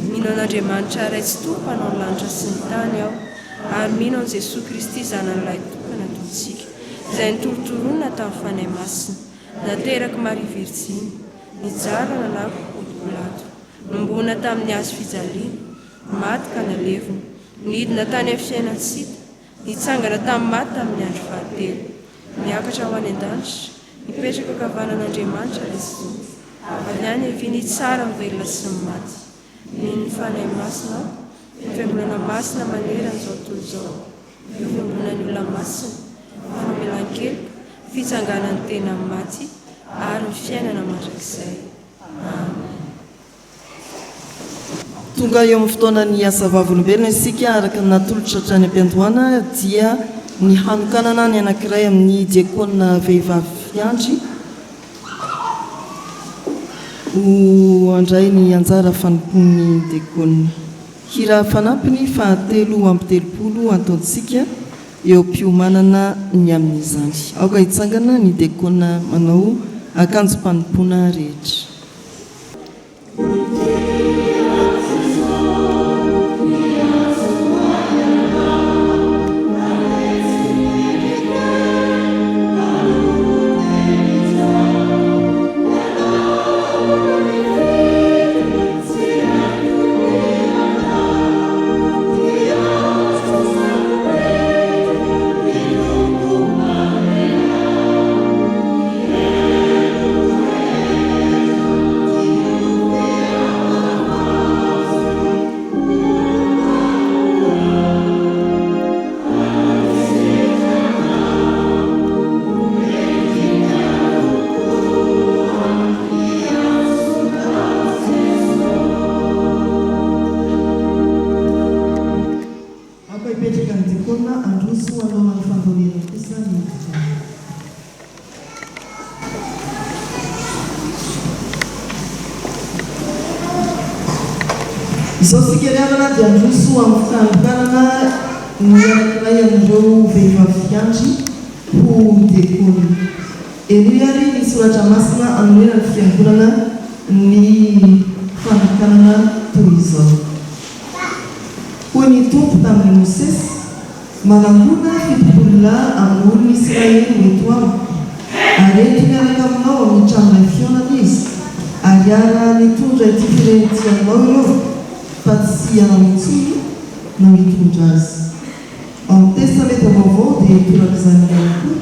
mino an'Andriamanitra ray tsy tompo hanao ny lanitra sy ny tany aho ary mino an' Jesosy Kristy zanan'ilay tokana tontsika izay nitorotoronina tamin'ny fanahy masina nateraky Maria Virjiny nijara nalako Ponto nombona tamin'ny hazo fijaliana, maty ka nalevina, nidina tany amin'ny fiainantsika, nitsangana tamin'ny maty tamin'ny andro fahatelo, niakatra ho any an-danitra, nipetraka kavanan'Andriamanitra Jesosy, avy any haviny tsara ny velona sy ny maty. Ny fanahy masina, ny fiangonana masina manerana izao tontolo izao, ny fiangonan'ny olona masina, ny famelan-keloka, fitsanganan'ny tena amin'ny maty, ary ny fiainana mandrakizay. Amen. Tonga eo amin'ny fotoanany asa vavolombelona isika araka natolotra hatrany am-piandohana dia ny hanokanana ny anankiray amin'ny diakona vehivavy fiandry ho andray ny anjara fanompon'ny diakona. Hira fanampiny fahatelo amby telopolo ataontsika eo am-piomanana ny amin'izany. Aoka hitsangana ny diakona manao akanjo mpanompona rehetra. izao sikeriavana dia androso amin'ny fitanokanana ny anakiray amin'ireo vehivavy andry ho dekony. Eny ary ny soratra masina anoena ny fiangonana ny fanokanana toy izao. Hoy ny tompo tamin'ny Mosesy, manangona fitopolona amin'ny olona Israely eto amiko, ary ety miaraka aminao amin'ny tranonay fionana izy, ary ara nitondra ity firenetianao ireo, fa tsy ianao intsony no mitondra azy. Amin'ny testamenta vaovao dia toraka izany ihany koa,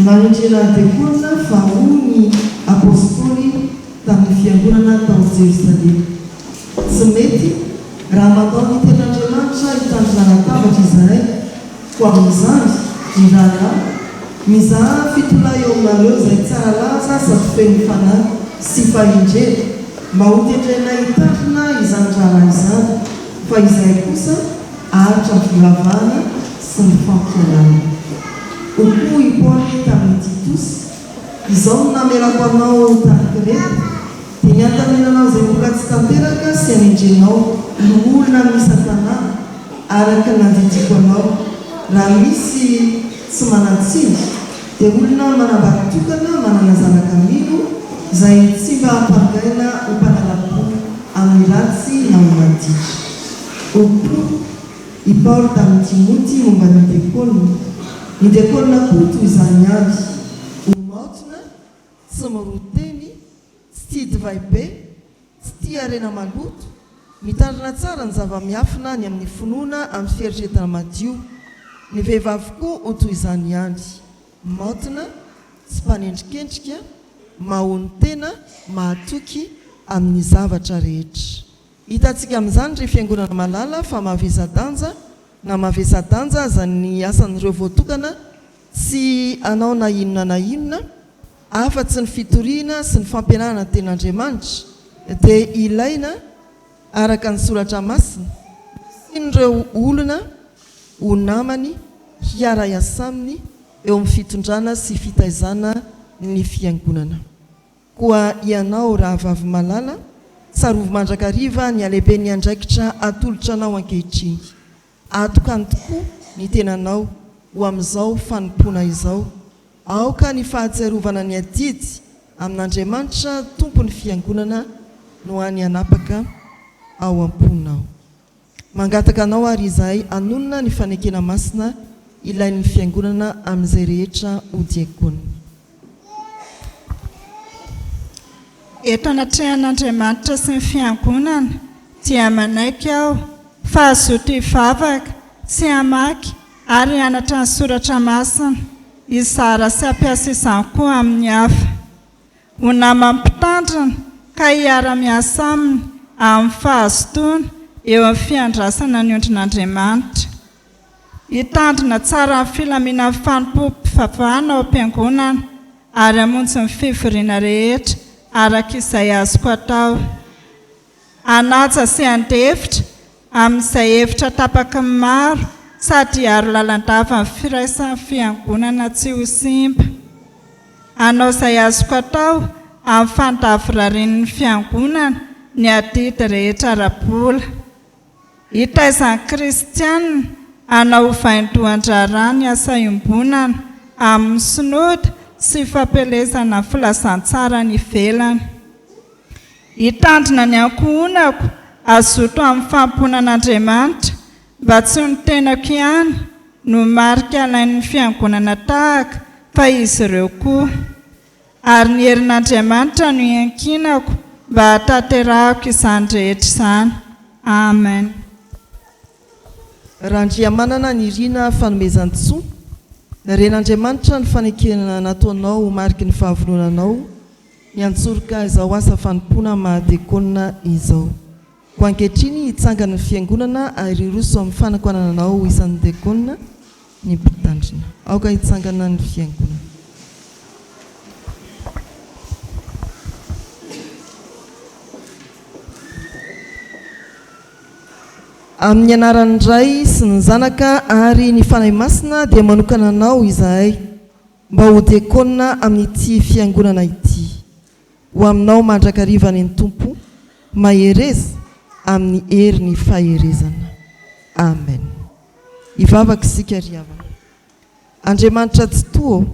nanindrena dekonina fa ho ny apôstôly tamin'ny fiangonana tao Jerosalema. Tsy mety raha mandao ny ten'Andriamanitra hitandrina latabatra izahay ho amin'izany ny raharaha mizaha fitolahy eo aminareo izay tsara laza sady feno fanahy sy fahindrena mba ho tendrena hitandrina izany raharaha izany, fa izahay kosa ahatra volavana sy ny fampianana. Hokoa i Paoly tamin'ny Titosy, izao no namelako anao tany Kreta, dia niantaminanao izay mbola tsy tanteraka sy anendrenao ny olona misy tanàna araka nandidiko anao. Raha misy tsy manantsiny dia olona manambary-tokana manana zanaka-mino izay tsy mba hampangaina ho mpanala-po amin'ny ratsy na ho maditra. Hokoa i Paoly tamin'ny Timoty momba ny dekonina. Ny dekonina koa toy izany avy, ho maotona, tsy moroteny, tsy tia divay be, tsy tia arena maloto, mitandrina tsara ny zava-miafina ny amin'ny finoana amin'ny fieritreretana madio. Ny vehivavy koa ho toy izany ihany, maotona, tsy mpanendrikendrika, mahony tena, mahatoky amin'ny zavatra rehetra. Hitantsika amin'izany ry fiangonana malala fa mavesa-danja na mavesa-danja azany asan'ireo voatokana tsy anao na inona afa-tsy ny fitoriana sy ny fampianarana ten'Andriamanitra dia ilaina araka ny soratra masina sin'ireo olona ho namany hiara-iasa aminy eo amin'ny fitondrana sy fitaizana ny fiangonana. Koa ianao raha vavy malala, tsarovy mandrakariva ny alehibe ny andraikitra atolotra anao ankehitriny. Atokany tokoa ny tenanao ho amin'izao fanompona izao. Aoka ny fahatsiarovana ny adidy amin'Andriamanitra tompon'ny fiangonana no any anapaka ao am-ponao. Mangataka anao ary izahay anonona ny fanekena masina ilain'ny fiangonana amin'izay rehetra ho diakonina. Eto anatrehan'Andriamanitra sy ny fiangonana dia manaiky aho fa azoto hivavaka sy hamaky ary hanatra ny soratra masina izara sy hampiasa izany koa amin'ny hafa. Ho namam-pitandrina ka hiara-miasa aminy amin'ny fahazotoana eo amin'ny fiandrasana ny ondrin'Andriamanitra. Hitandrina tsara ny filaminan'ny fanompo-pivavahana ao am-piangonana ary hamonjy ny fivoriana rehetra araka izay azoko atao. Hanaja sy handefitra amin'izay hevitra tapaka ny maro sady aro lalandava ny firaisan'ny fiangonana tsy ho simba. Hanao izay azoko atao amin'ny fandavorarian'ny fiangonana ny adidy rehetra ara-bola. Hitaizan'ny kristianina hanao vaindohan-draharaha ny asa iombonana amin'ny synody sy fampelezana filazantsara ny ivelany. Hitandrina ny ankohonako azoto amin'ny famponan'Andriamanitra mba tsy ny tenako ihany no marika alain'ny fiangonana tahaka fa izy ireo koa. Ary ny herin'Andriamanitra no iankinako mba hatanterahako izany rehetra izany. Amen. Randriamanana ny irina fanomezan-tsoa, ren'Andriamanitra ny fanekena nataonao ho mariky ny fahavononanao, ny antsoroka izao asa fanompona mahadekonina izao. Ho ankehitriny hitsangana ny fiangonana ary roso amin'ny fanakoananao isan'ny dekonina ny mpitandrina. Aoka hitsangana ny fiangonana. Amin'ny anaran'ny Ray sy ny Zanaka ary ny Fanahy Masina dia manokana anao izahay mba ho dekonina amin'ity fiangonana ity. Ho aminao mandrakariva ny Tompo, mahereza amin'ny hery ny faherezana. Amen. Ivavaka isika ry havana. Andriamanitra tsy toa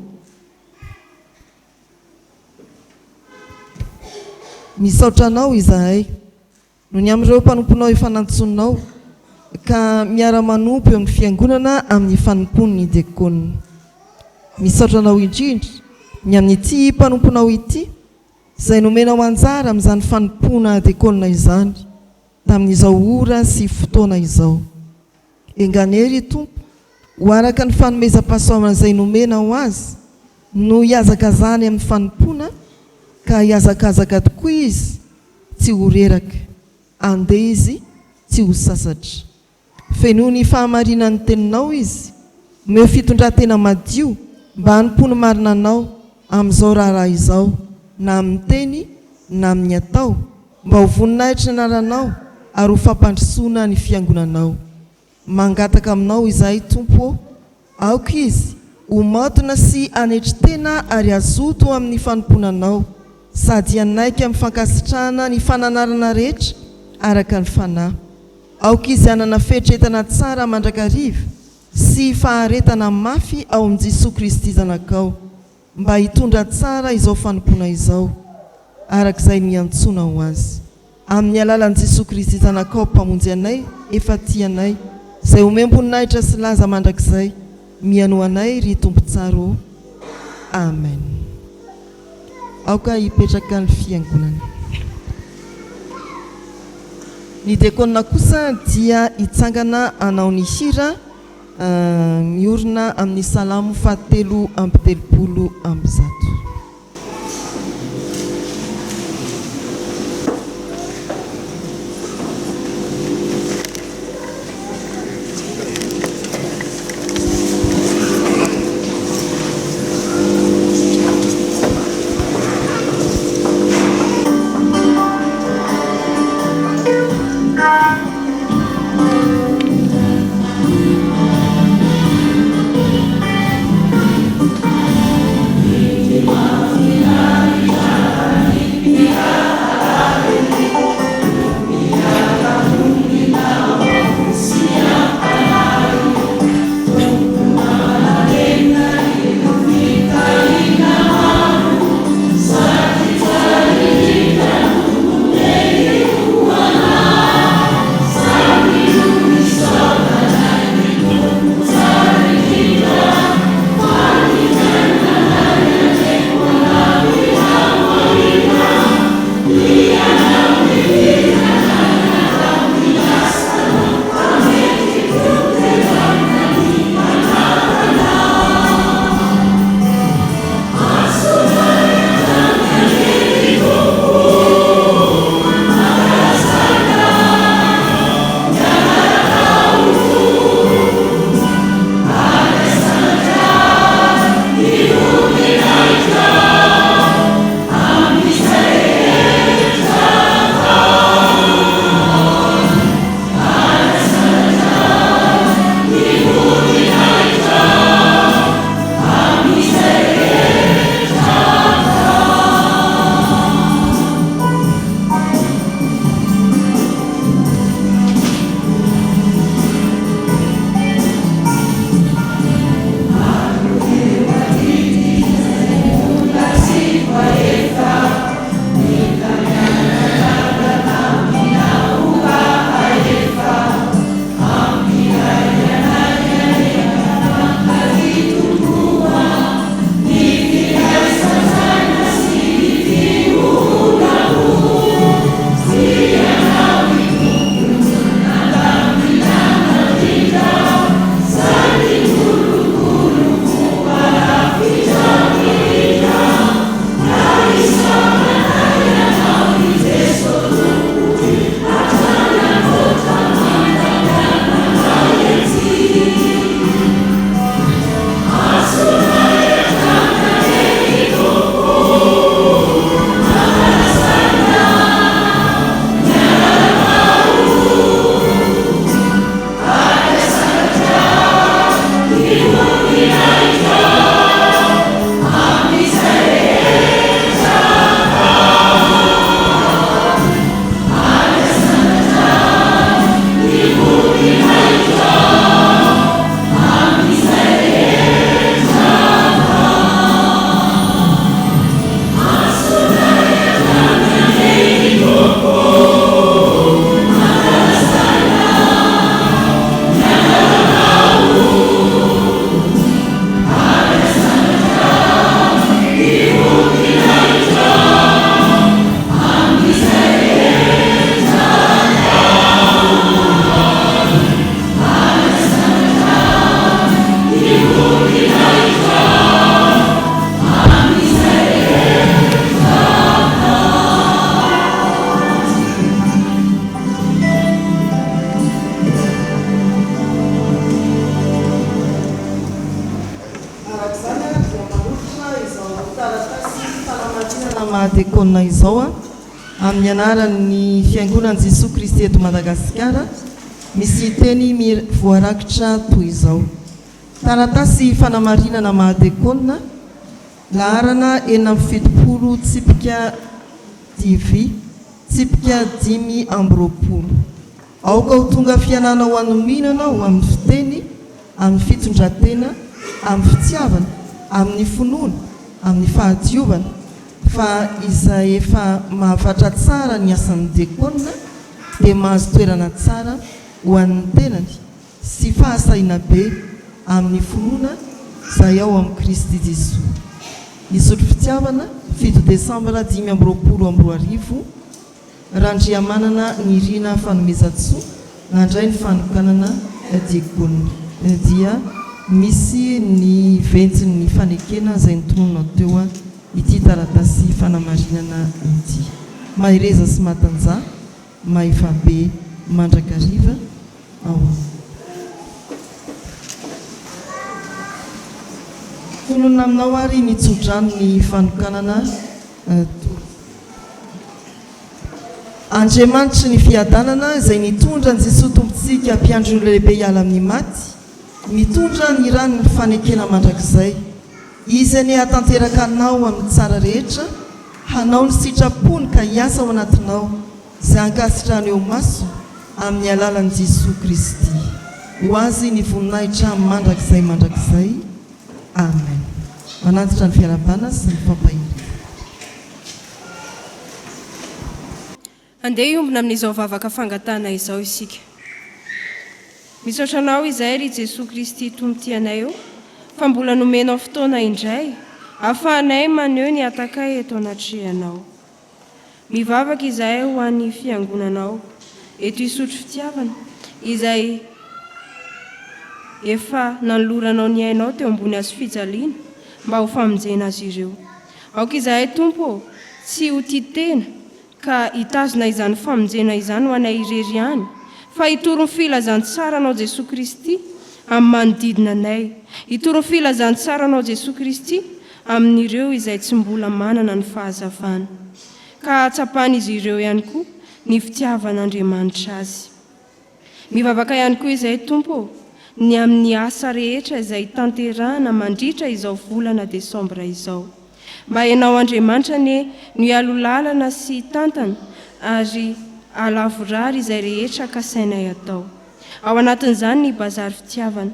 misaotra anao izahay no ny amin'ireo mpanomponao efa nantsonao ka miara-manompo eo amin'ny fiangonana amin'ny fanompony diakonina. Misaotra anao indrindra ny amin'ity mpanomponao ity izay nomenao anjara amin'izany fanompona diakonina izany tamin'izao ora sy fotoana izao. Enganery Tompo ho araka ny fanomezam-pahasoavana izay nomenao azy no hiazakazany amin'ny fanompona ka hiazakazaka tokoa izy tsy ho reraka, andeha izy tsy ho sasatra. Fenoy ny fahamarinan'ny teninao izy, omeo fitondrantena madio mba hanompony marina anao amin'izao raharaha izao, na amin'ny teny na amin'ny atao, mba ho voninahitra ny anaranao ary ho fampandrosoana ny fiangonanao. Mangataka aminao izahay Tompo, aoka izy ho matona sy anetri-tena ary azoto amin'ny fanomponanao, sady hanaika amin'ny fankasitrahana ny fananarana rehetra araka ny fanahy. Aoka izy hanana fetretana tsara mandrakariva sy faharetana mafy ao amin'i Jesosy Kristy zanakao, mba hitondra tsara izao fanompona izao arak'izay miantsoana ho azy. Amin'ny alalan'i Jesosy Kristy zanakao mpamonjy anay, efa tianay, izay omem-boninahitra sy laza mandrakizay, miano anay ry Tompo tsara. Amen. Aoka hipetraka ny fiangonana. Ny diakonina kosa dia hitsangana hanao ny hira miorina amin'ny salamo 7:30. Amen. fanamantinana mahadekona izao a amin'ny anaran'ny fiangonan'i Jesosy Kristy eto Madagasikara misy teny voarakitra toy izao: taratasy fanamarinana mahadekona laharana 7 tsipika divy tsipika 5 amby 20. aoka ho tonga fianana ho anominana ho amin'ny fiteny, amin'ny fitondratena, amin'ny fitiavana, amin'ny finoana, amin'ny fahadiovana, fa izay efa mahavatra tsara ny asan'ny dekona dia mahazo toerana tsara ho an'ny tenany sy fahasaina be amin'ny finoana izay ao amin'ny Kristy Jesosy. Nisotro fitiavana 7 Desambra 2020 Randriamanana ny rina fanomezan-tsoa nandray ny fanokanana diakona dia misy ny ventsiny fanekena izay nitonona teo ity taratasy fanamarinana ity. Mahireza sy matanjah, mahefabe mandrakariva ao. Fonona aminao ary nitsodrano ny fanokanana Andriamanitra ny fiadanana izay nitondra ny Jesosy tompontsika mpiandry lehibe hiala amin'ny maty, mitondra ny rano ny fanekena mandrakizay. Izy ny hatanteraka anao amin'ny tsara rehetra, hanao ny sitrapony ka hiasa ao anatinao, izay hankasitrahana eo maso amin'ny alalan'i Jesosy Kristy. Ho azy ny voninahitra mandrakizay. Amen. Manantitra ny fiarabana sy ny fampahirana. Andeha iombona amin'izao vavaka fangatana izao isika. Misaotra anao izay ry Jesosy Kristy tompontianay io, fa mbola nomenao fotoana indray ahafahanay maneho ny atakay eto anatrehanao. Mivavaka izay ho an'ny fiangonanao eto isotro fitiavana izay efa nanoloranao ny ainao teo ambony azo fijaliana mba ho famonjena azy ireo. Aoka izahay Tompo tsy ho titena ka hitazona izany famonjena izany ho anay irery ihany, fa hitoro ny filazantsara anao Jesosy Kristy amin'ny manodidina anay, hitoro ny filazantsara anao Jesosy Kristy amin'ireo izay tsy mbola manana ny fahazavana, ka hatsapan'izy ireo ihany koa ny fitiavan'Andriamanitra azy. Mivavaka ihany koa izay Tompo ny amin'ny asa rehetra izay tanterahana mandritra izao volana Desambra izao, mba hainao Andriamanitra ny alolalana sy tantana ary alavorary izay rehetra kasainay atao. Ao anatin'izany ny bazary fitiavana.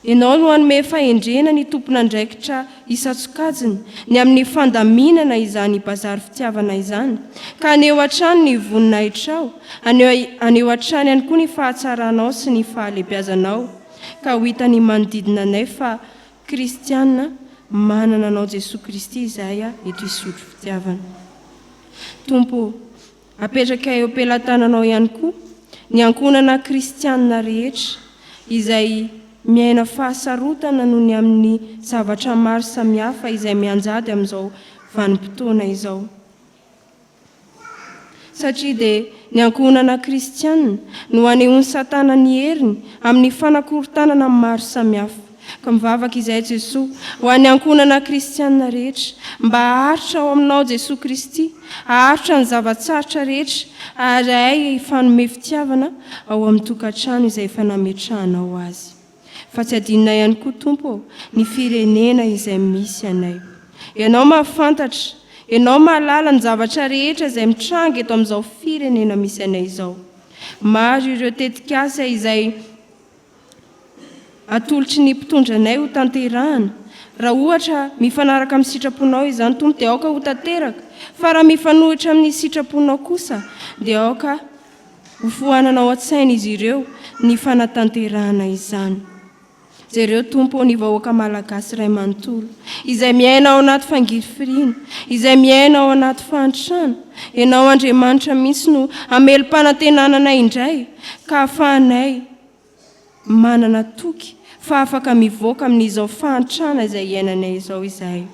Ianao no hanome fahendrena ny tompon'andraikitra isan-tsokajiny ny amin'ny fandaminana izany bazary fitiavana izany, ka aneo hatrany ny voninahitrao, aneo hatrany ihany koa ny fahatsaranao sy ny fahalebiazanao, ka ho hitany manodidina anay fa kristiana manana anao Jesosy Kristy izay eto isotro fitiavana. Tompo, apetraka eo am-pelantananao ihany koa ny ankonana kristiana rehetra izay miaina fahasarotana noho ny amin'ny zavatra maro samihafa izay mianjady amin'izao vanim-potoana izao. Satria dia ny ankonana kristiana no hanehoany Satana ny heriny amin'ny fanakorontanana maro samihafa, ka mivavaka izay Jesosy ho an'ny ankonana kristiana rehetra mba haharitra ao aminao Jesosy Kristy, haharitra ny zavatsarotra rehetra ary ay fanome fitiavana ao amin'ny tokantrano izay efa nametrahanao azy. Fa tsy adinina ihany koa Tompo ny firenena izay misy anay. Ianao mahafantatra, ianao mahalala ny zavatra rehetra izay mitranga eto amin'izao firenena misy anay izao. Maro ireo tetikasa izay atolotry ny mpitondranay ho tanterahana. Raha ohatra mifanaraka amin'ny sitraponao izany Tompo dia aoka ho tanteraka, fa raha mifanohitra amin'ny sitraponao kosa dia aoka ho fohanana ao an-tsaina izy ireo ny fanatanterahana izany. Zareo Tompo ny vahoaka malagasy iray manontolo izay miaina ao anaty fangirifirina, izay miaina ao anaty fahantrana, ianao Andriamanitra mihitsy no hamelim-panantenananay indray ka hahafahanay manana toky fa afaka mivoaka amin'izao fahantrana izay iainanay izao izahay,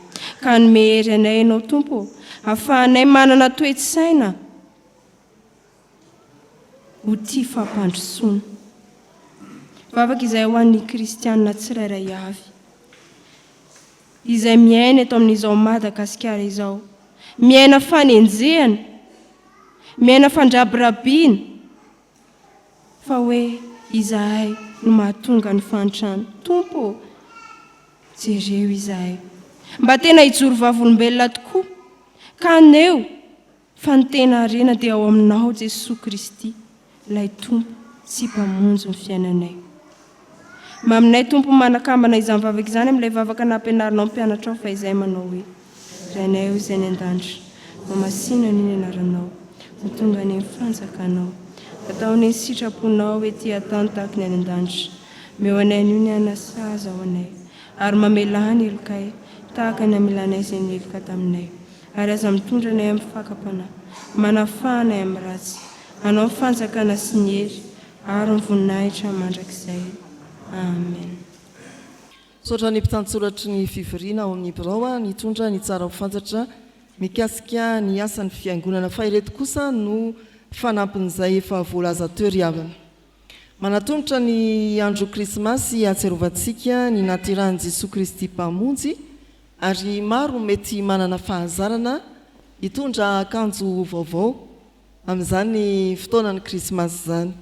ka nomehery anay ianao Tompo hahafahanay manana toe-tsaina ho tia fampandrosoana. Vavaka izay ho an'ny kristiana tsirairay avy. izay miaina eto amin'izao Madagasikara izao, miaina fanenjehana, miaina fandrabirabiana, fa hoe izahay no mahatonga ny fantrano. Tompo, jereo izahay mba tena hijoro vavolombelona tokoa, ka aneo fa ny tena rena dia ao aminao Jesosy Kristy, ilay Tompo sy mpamonjy ny fiainanay. Maminay Tompo manakambana izany vavaka izany amin'ilay vavaka nampianarinao ny mpianatra ao, fa izay manao hoe Rainay izay ny an-danitra, mamasina ny anaranao, matonga ny fanjakanao, ataony ny sitraponao ety an-tany tahaka ny any an-danitra, meo anay io ny anasaza ao anay, ary mamelany elokay tahaka ny amilanay izay ny eloka taminay, ary aza mitondra anay amin'ny fakapanahy, manafanay amin'ny ratsy, anao ny fanjakana sy ny hery, ary ny voninahitra mandrakizay. Amen. Sotra ny mpitantsoratry ny fivoriana ao amin'ny birao nitondra ny tsara fantatra mikasika ny asan'ny fiangonana, fa ireto kosa no fanampin'izay efa voalaza teo ry havana. Manatombotra ny andro krismasy atsiarovantsika ny natyrahan'i Jesosy Kristy mpamonjy, ary maro mety manana fahazarana hitondra akanjo vaovao amin'izany fotoanany krismasy zany.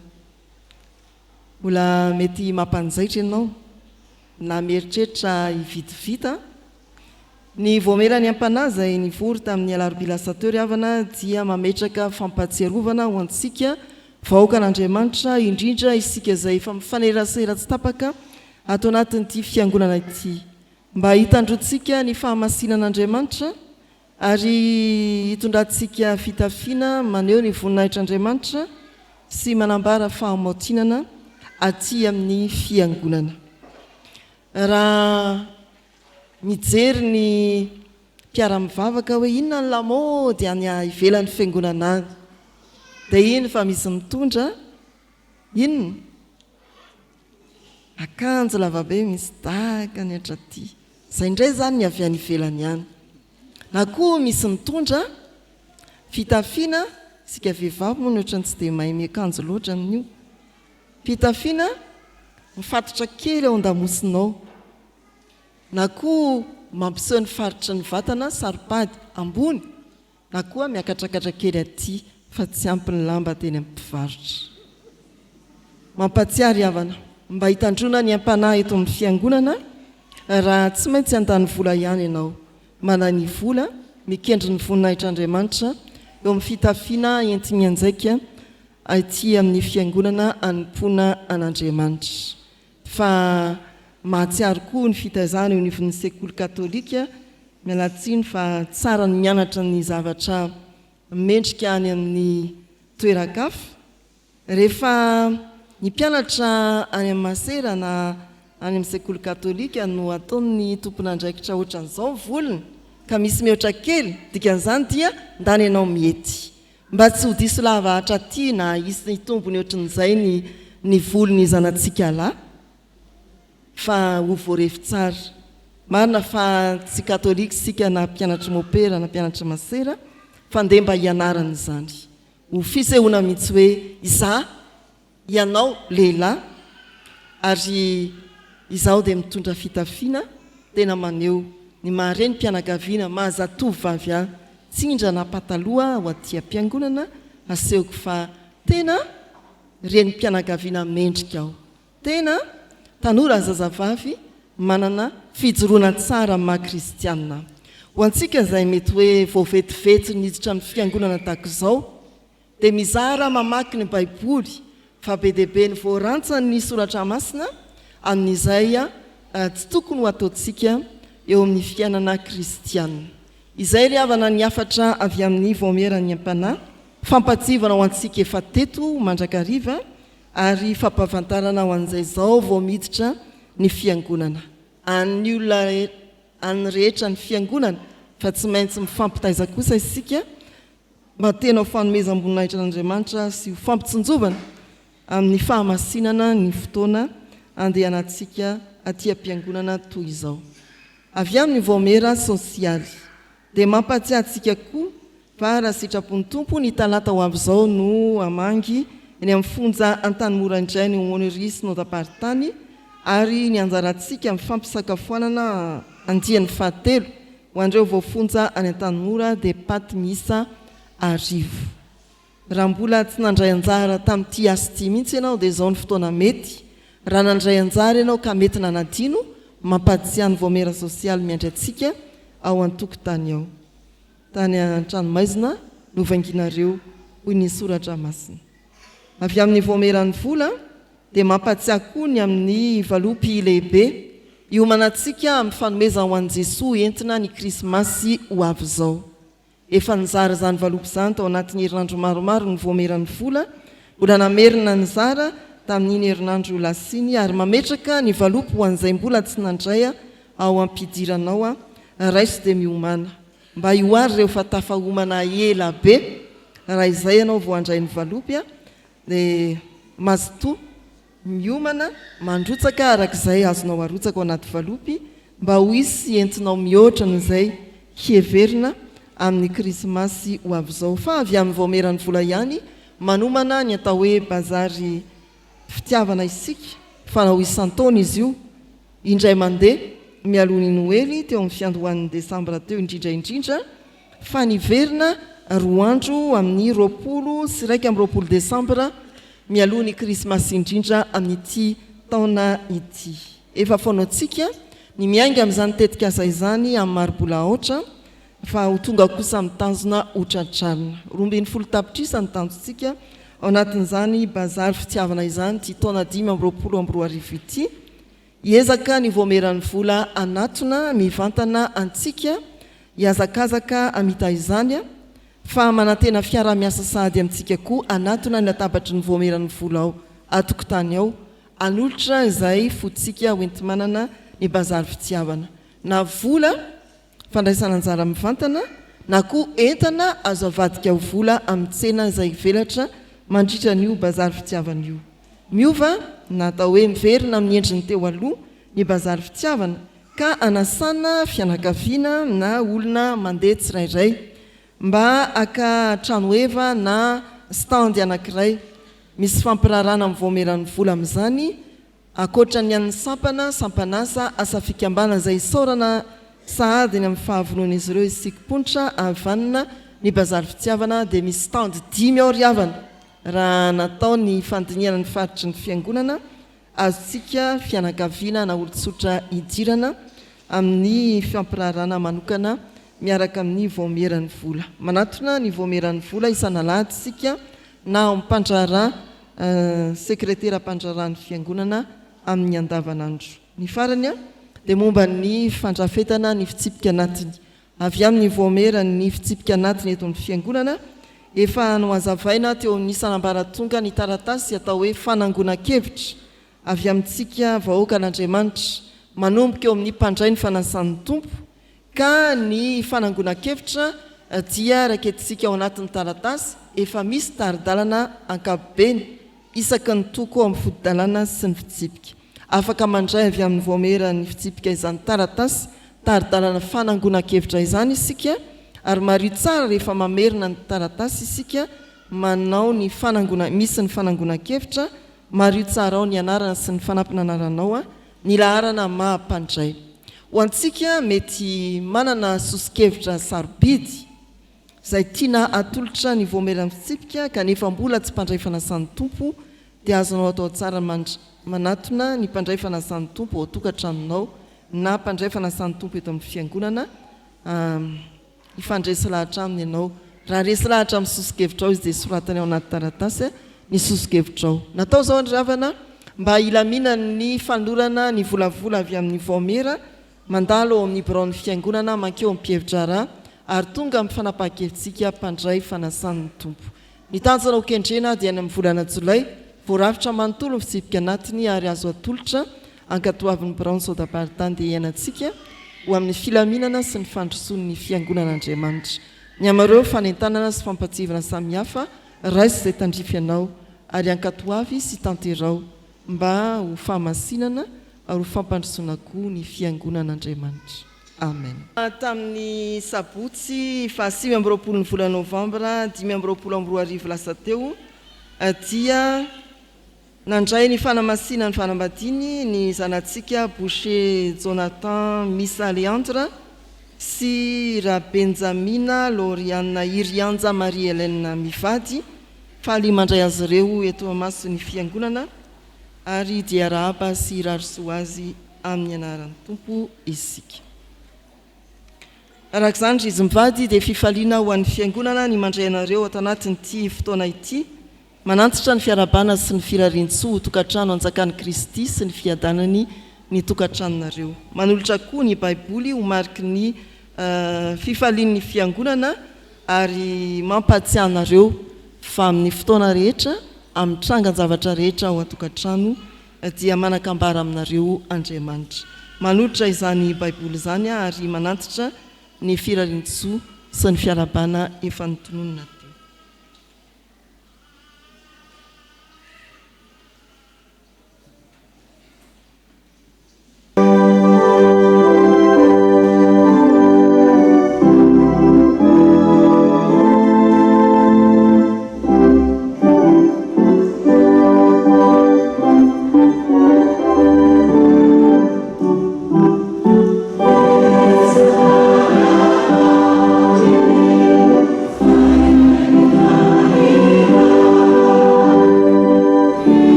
Mbola mety mampanjaitra ianao na mieritreritra hivitivita. Ny voamerany ampanahy izay nivory tamin'ny alarobia lasa teo ry havana dia mametraka fampatsiarovana ho antsika vahoaka an'Andriamanitra, indrindra isika izay efa mifanerasera tsy tapaka ato anatin'ity fiangonana ity, mba hitandrotsika ny fahamasinan'Andriamanitra ary hitondrantsika fitafiana maneho ny voninahitr'Andriamanitra sy manambara fahamaontinana aty amin'ny fiangonana. Raha mijery ny mpiara-mivavaka hoe inona ny lamaody any ivelan'ny fiangonana any, dia iny fa misy mitondra inona akanjo lavabe misy daka ny hatraty, izay indray zany ny avy any ivelany any. Na koa misy mitondra fitafiana, isika vehivavy moa ny ohatrany tsy dia mahay miakanjo loatra amin'io, fitafiana mifatotra kely ao an-damosinao, na koa mampiseho ny faritra ny vatana saripady ambony, na koa miakatrakatra kely aty fa tsy ampy ny lamba teny amin'ny mpivarotra. Mampatsiary havana mba hitandrona ny ampanahy eto amin'ny fiangonana, raha tsy maintsy an-tany vola ihany ianao, manany vola mikendry ny voninahitr'Andriamanitra eo amin'ny fitafiana entiny anjaika aty amin'ny fiangonana anompoana an'Andriamanitra. Fa mahatsiaro koa ny fitaizana eo anivon'ny sekoly katolika, mialatsiny fa tsara ny mianatra ny zavatra mendrika any amin'ny toeran-kafa. Rehefa ny mpianatra any amin'ny masera na any amin'ny sekoly katolika no ataony tompon'andraikitra ohatran'izao volony, ka misy mihoatra kely, dikan'izany dia ndany ianao miety, mba tsy ho diso lava hatraty na isy ny tombony ohatran'izay ny volony zanantsika lahy, fa ho voarefy tsara. Marina fa tsy katolika sika na mpianatra mopera na mpianatra masera, fa ndeha mba hianarana izany, ho fisehoana mihitsy hoe izaho ianao lehilahy, ary izaho dia mitondra fitafiana tena maneho ny mahareny mpianakaviana mahazatovy vavy ahy, tsindra na pataloha ho aty am-piangonana, asehoko fa tena reny mpianakaviana mendrika aho, tena tanora zazavavy manana fijoroana tsara maha-kristianina. Ho antsika izay mety hoe voavetivety niditra amin'ny fiangonana tahaka izao, dia mizara mamaky ny baiboly, fa be dia be ny voarantsany ny soratra masina amin'izay tsy tokony ho ataontsika eo amin'ny fiainana kristianina. Izay ry havana ny afatra avy amin'ny voamerany ampanahy, fampatsivana ho antsika efa teto mandrakariva, ary fampahafantarana ho an'izay zao vao miditra ny fiangonana. Any olona any rehetra ny fiangonana, fa tsy maintsy mifampitaiza kosa isika mba tena ho fanomezam-boninahitra n'Andriamanitra sy ho fampitsinjovana amin'ny fahamasinana ny fotoana andehanantsika aty am-piangonana toy izao. Avy amin'ny voamera sosialy dia mampatsiahy antsika koa fa raha sitrapon'ny tompo ny talata ho avy izao no amangy eny amin'ny fonja an-tanymora indray ny Honoris Nota Partany, ary ny anjarantsika amin'ny fampisakafoanana andiany fahatelo ho andreo voafonja any an-tanymora dia paty miisa 10. Raha mbola tsy nandray anjara tamin'ity asa ity mihitsy ianao dia izao ny fotoana mety. Raha nandray anjara ianao ka mety nanadino, mampatsiany voamera sosialy miandry atsika ao an-tokotany ao. Tany an-tranomaizina no vanginareo hoy ny soratra masina. Avy amin'ny voameran'ny vola dia mampatsiaka koa ny amin'ny valopy lehibe iomanantsika amin'ny fanomezana ho an'i Jesosy entina ny krismasy ho avy izao. Efa nizara izany valopy izany tao anatin'ny herinandro maromaro ny voameran'ny vola, mbola namerina ny zara tamin'iny herinandro lasiny ary mametraka ny valopy ho an'izay mbola tsy nandray ao ampidiranao raisy dia miomana mba io ary ireo fa tafahomana ela be. Raha izay ianao vao andray ny valopy dia mazotoa miomana mandrotsaka arak'izay azonao arotsaka ao anaty valopy mba ho isy entinao mihoatra n'izay heverina amin'ny krismasy ho avy izao. Fa avy amin'ny voameran'ny vola ihany manomana ny atao hoe bazary fitiavana isika, fanao isan-taona izy io, indray mandeha mialohan'ny noely teo amin'ny fiandohan'ny desambra teo indrindraindrindra, fa niverina 2 andro amin'ny 20 sy 20 desambra mialohan'ny krismasy indrindra amin'ity taona ity. Efa fonaontsika ny miainga amin'izany tetika asa izany amin'ny marobola oatra fa ho tonga kosa mitanjona hotratrarina. 12 tapitrisa ny tanjontsika ao anatin'izany bazary fitiavana izany ty taona 5 ity. Hiezaka ny voameran'ny vola anatona mivantana antsika hiazakazaka amita izany fa manantena fiara-miasa sahady amintsika koa anatona ny latabatry ny voameran'ny vola ao atokotany ao anolotra izay fotsika hoentimanana ny bazary fitiavana na vola fandraisana anjara mivantana na koa entana azo avadika ho vola amin'ny tsena izay velatra mandritra n'io bazary fitiavana io. Miova natao hoe miverina amin'ny endriny teo aloha ny bazary fitiavana ka anasana fianakaviana na olona mandeha tsirairay mba aka trano eva na stand anankiray misy fampirarana amin'ny voameran'ny vola amin'izany akoatra ny an'ny sampanasa asa fikambana izay saorana sahady ny amin'ny fahavoloan'izy ireo isikimponitra avanina ny bazary fitiavana dia misy stand 10 ao riavana. Raha natao ny fandiniana ny faritry ny fiangonana azontsika fianakaviana na olon-tsotra idirana amin'ny fampirarana manokana miaraka amin'ny voameran'ny vola. Manatona ny voameran'ny vola isanalahady sika na ampandrara sekretera ampandraran'ny fiangonana amin'ny andavanandro. Ny farany dia momba ny fandrafetana ny fitsipika anatiny. Avy amin'ny voameran'ny fitsipika anatiny eto amin'ny fiangonana efa noazavaina teo amin'ny isanambaratonga ny taratasy atao hoe fanangonakevitra avy amintsika vahoaka an'Andriamanitra manomboka eo amin'ny mpandray ny fanasan'ny tompo ka ny fanangonakevitra dia raketitsika ao anatin'ny taratasy efa misy taridalana ankapobeny isaky ny toko amin'ny fotodalana sy ny fitsipika. Afaka mandray avy amin'ny voamera ny fitsipika izany taratasy taridalana fanangonakevitra izany isika ary mario tsara rehefa mamerina ny taratasy isika manao ny misy ny fanangonakevitra mario tsara ao ny anarana sy ny fanampinanaranao ny laharana mahampandray. Ho antsika mety manana sosikevitra sarobidy izay tiana atolotra ny voameran'ny fitsipika kanefa mbola tsy mpandray fanasan'ny tompo dia azonao atao tsara manatona ny mpandray fanasan'ny tompo ao tokantranonao na mpandray fanasan'ny tompo eto amin'ny fiangonana ifandresy lahatra aminy ianao. Raha resy lahatra amin'ny sosikevitra ao izy dia soratany ao anaty taratasy ny sosikevitra ao. Natao izao ny ravana mba ilamina ny fanolorana ny volavola avy amin'ny voamera mandalo ao amin'ny braon'ny fiangonana mankeo ampievitra raha ary tonga amin'ny fanapaha-kevitsika mpandray fanasan'ny tompo. Ny tanjona kendrena dia any amin'ny volana jolay voarafitra manontolo ny fitsipika anatiny ary azo atolotra ankatoavin'ny braon sodaparitany dia ianantsika ho amin'ny filaminana sy ny fandrosoan'ny fiangonan'Andriamanitra. Ny amareo fanentanana sy fampatsivana samihafa raisy izay tandrify anao ary ankatoavy sy tanterao mba ho fahamasinana ary ho fampandrosoana koa ny fiangonan'Andriamanitra. Amen. Tamin'ny sabotsy fa 5 ny vola novambra 5 lasa teo dia nandray ny fanamasinany fanambadiny ny zanatsika Boucher Jonathan Missa Leandre sy ra Benjamina Loriana Irianja Marie Hélène Mivady faly mandray azy ireo eto amaso ny fiangonana ary dia rahaba sy rarisoa azy amin'ny anaran'ny tompo isika. Arak'izany izy mivady dia fifaliana ho an'ny fiangonana ny mandray anareo ato anatin'ity fotoana ity, manantitra ny fiarabana sy ny firarintsoa ho tokantrano anjakan'i Kristy sy ny fiadanany ny tokantranonareo. Manolotra koa ny Baiboly ho mariky ny fifalian'ny fiangonana ary mampatsiahy anareo fa amin'ny fotoana rehetra amin'ny trangan-javatra rehetra ao an-tokantrano dia manakambara aminareo Andriamanitra. Manolotra izany Baiboly izany ary manantitra ny firarintsoa sy ny fiarabana efa nitononona teo.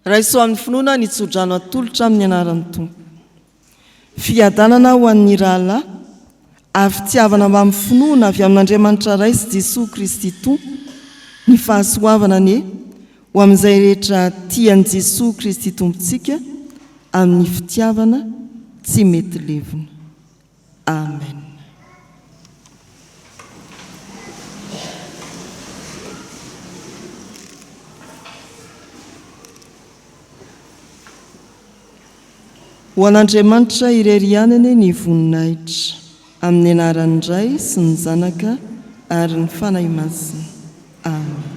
Raiso amin'ny finoana ny tsodrano atolotra amin'ny anaran'ny tompo. Fiadanana ho an'ny rahalahy ary fitiavana amin'ny finoana avy amin'Andriamanitra Ray sy Jesosy Kristy tompo, ny fahasoavana ne ho amin'izay rehetra tian'i Jesosy Kristy tompontsika amin'ny fitiavana tsy mety levona. Amen. Ho an'Andriamanitra irery anany ny voninahitra, amin'ny anaran'ny Ray sy ny Zanaka ary ny fanahy masina. Amen.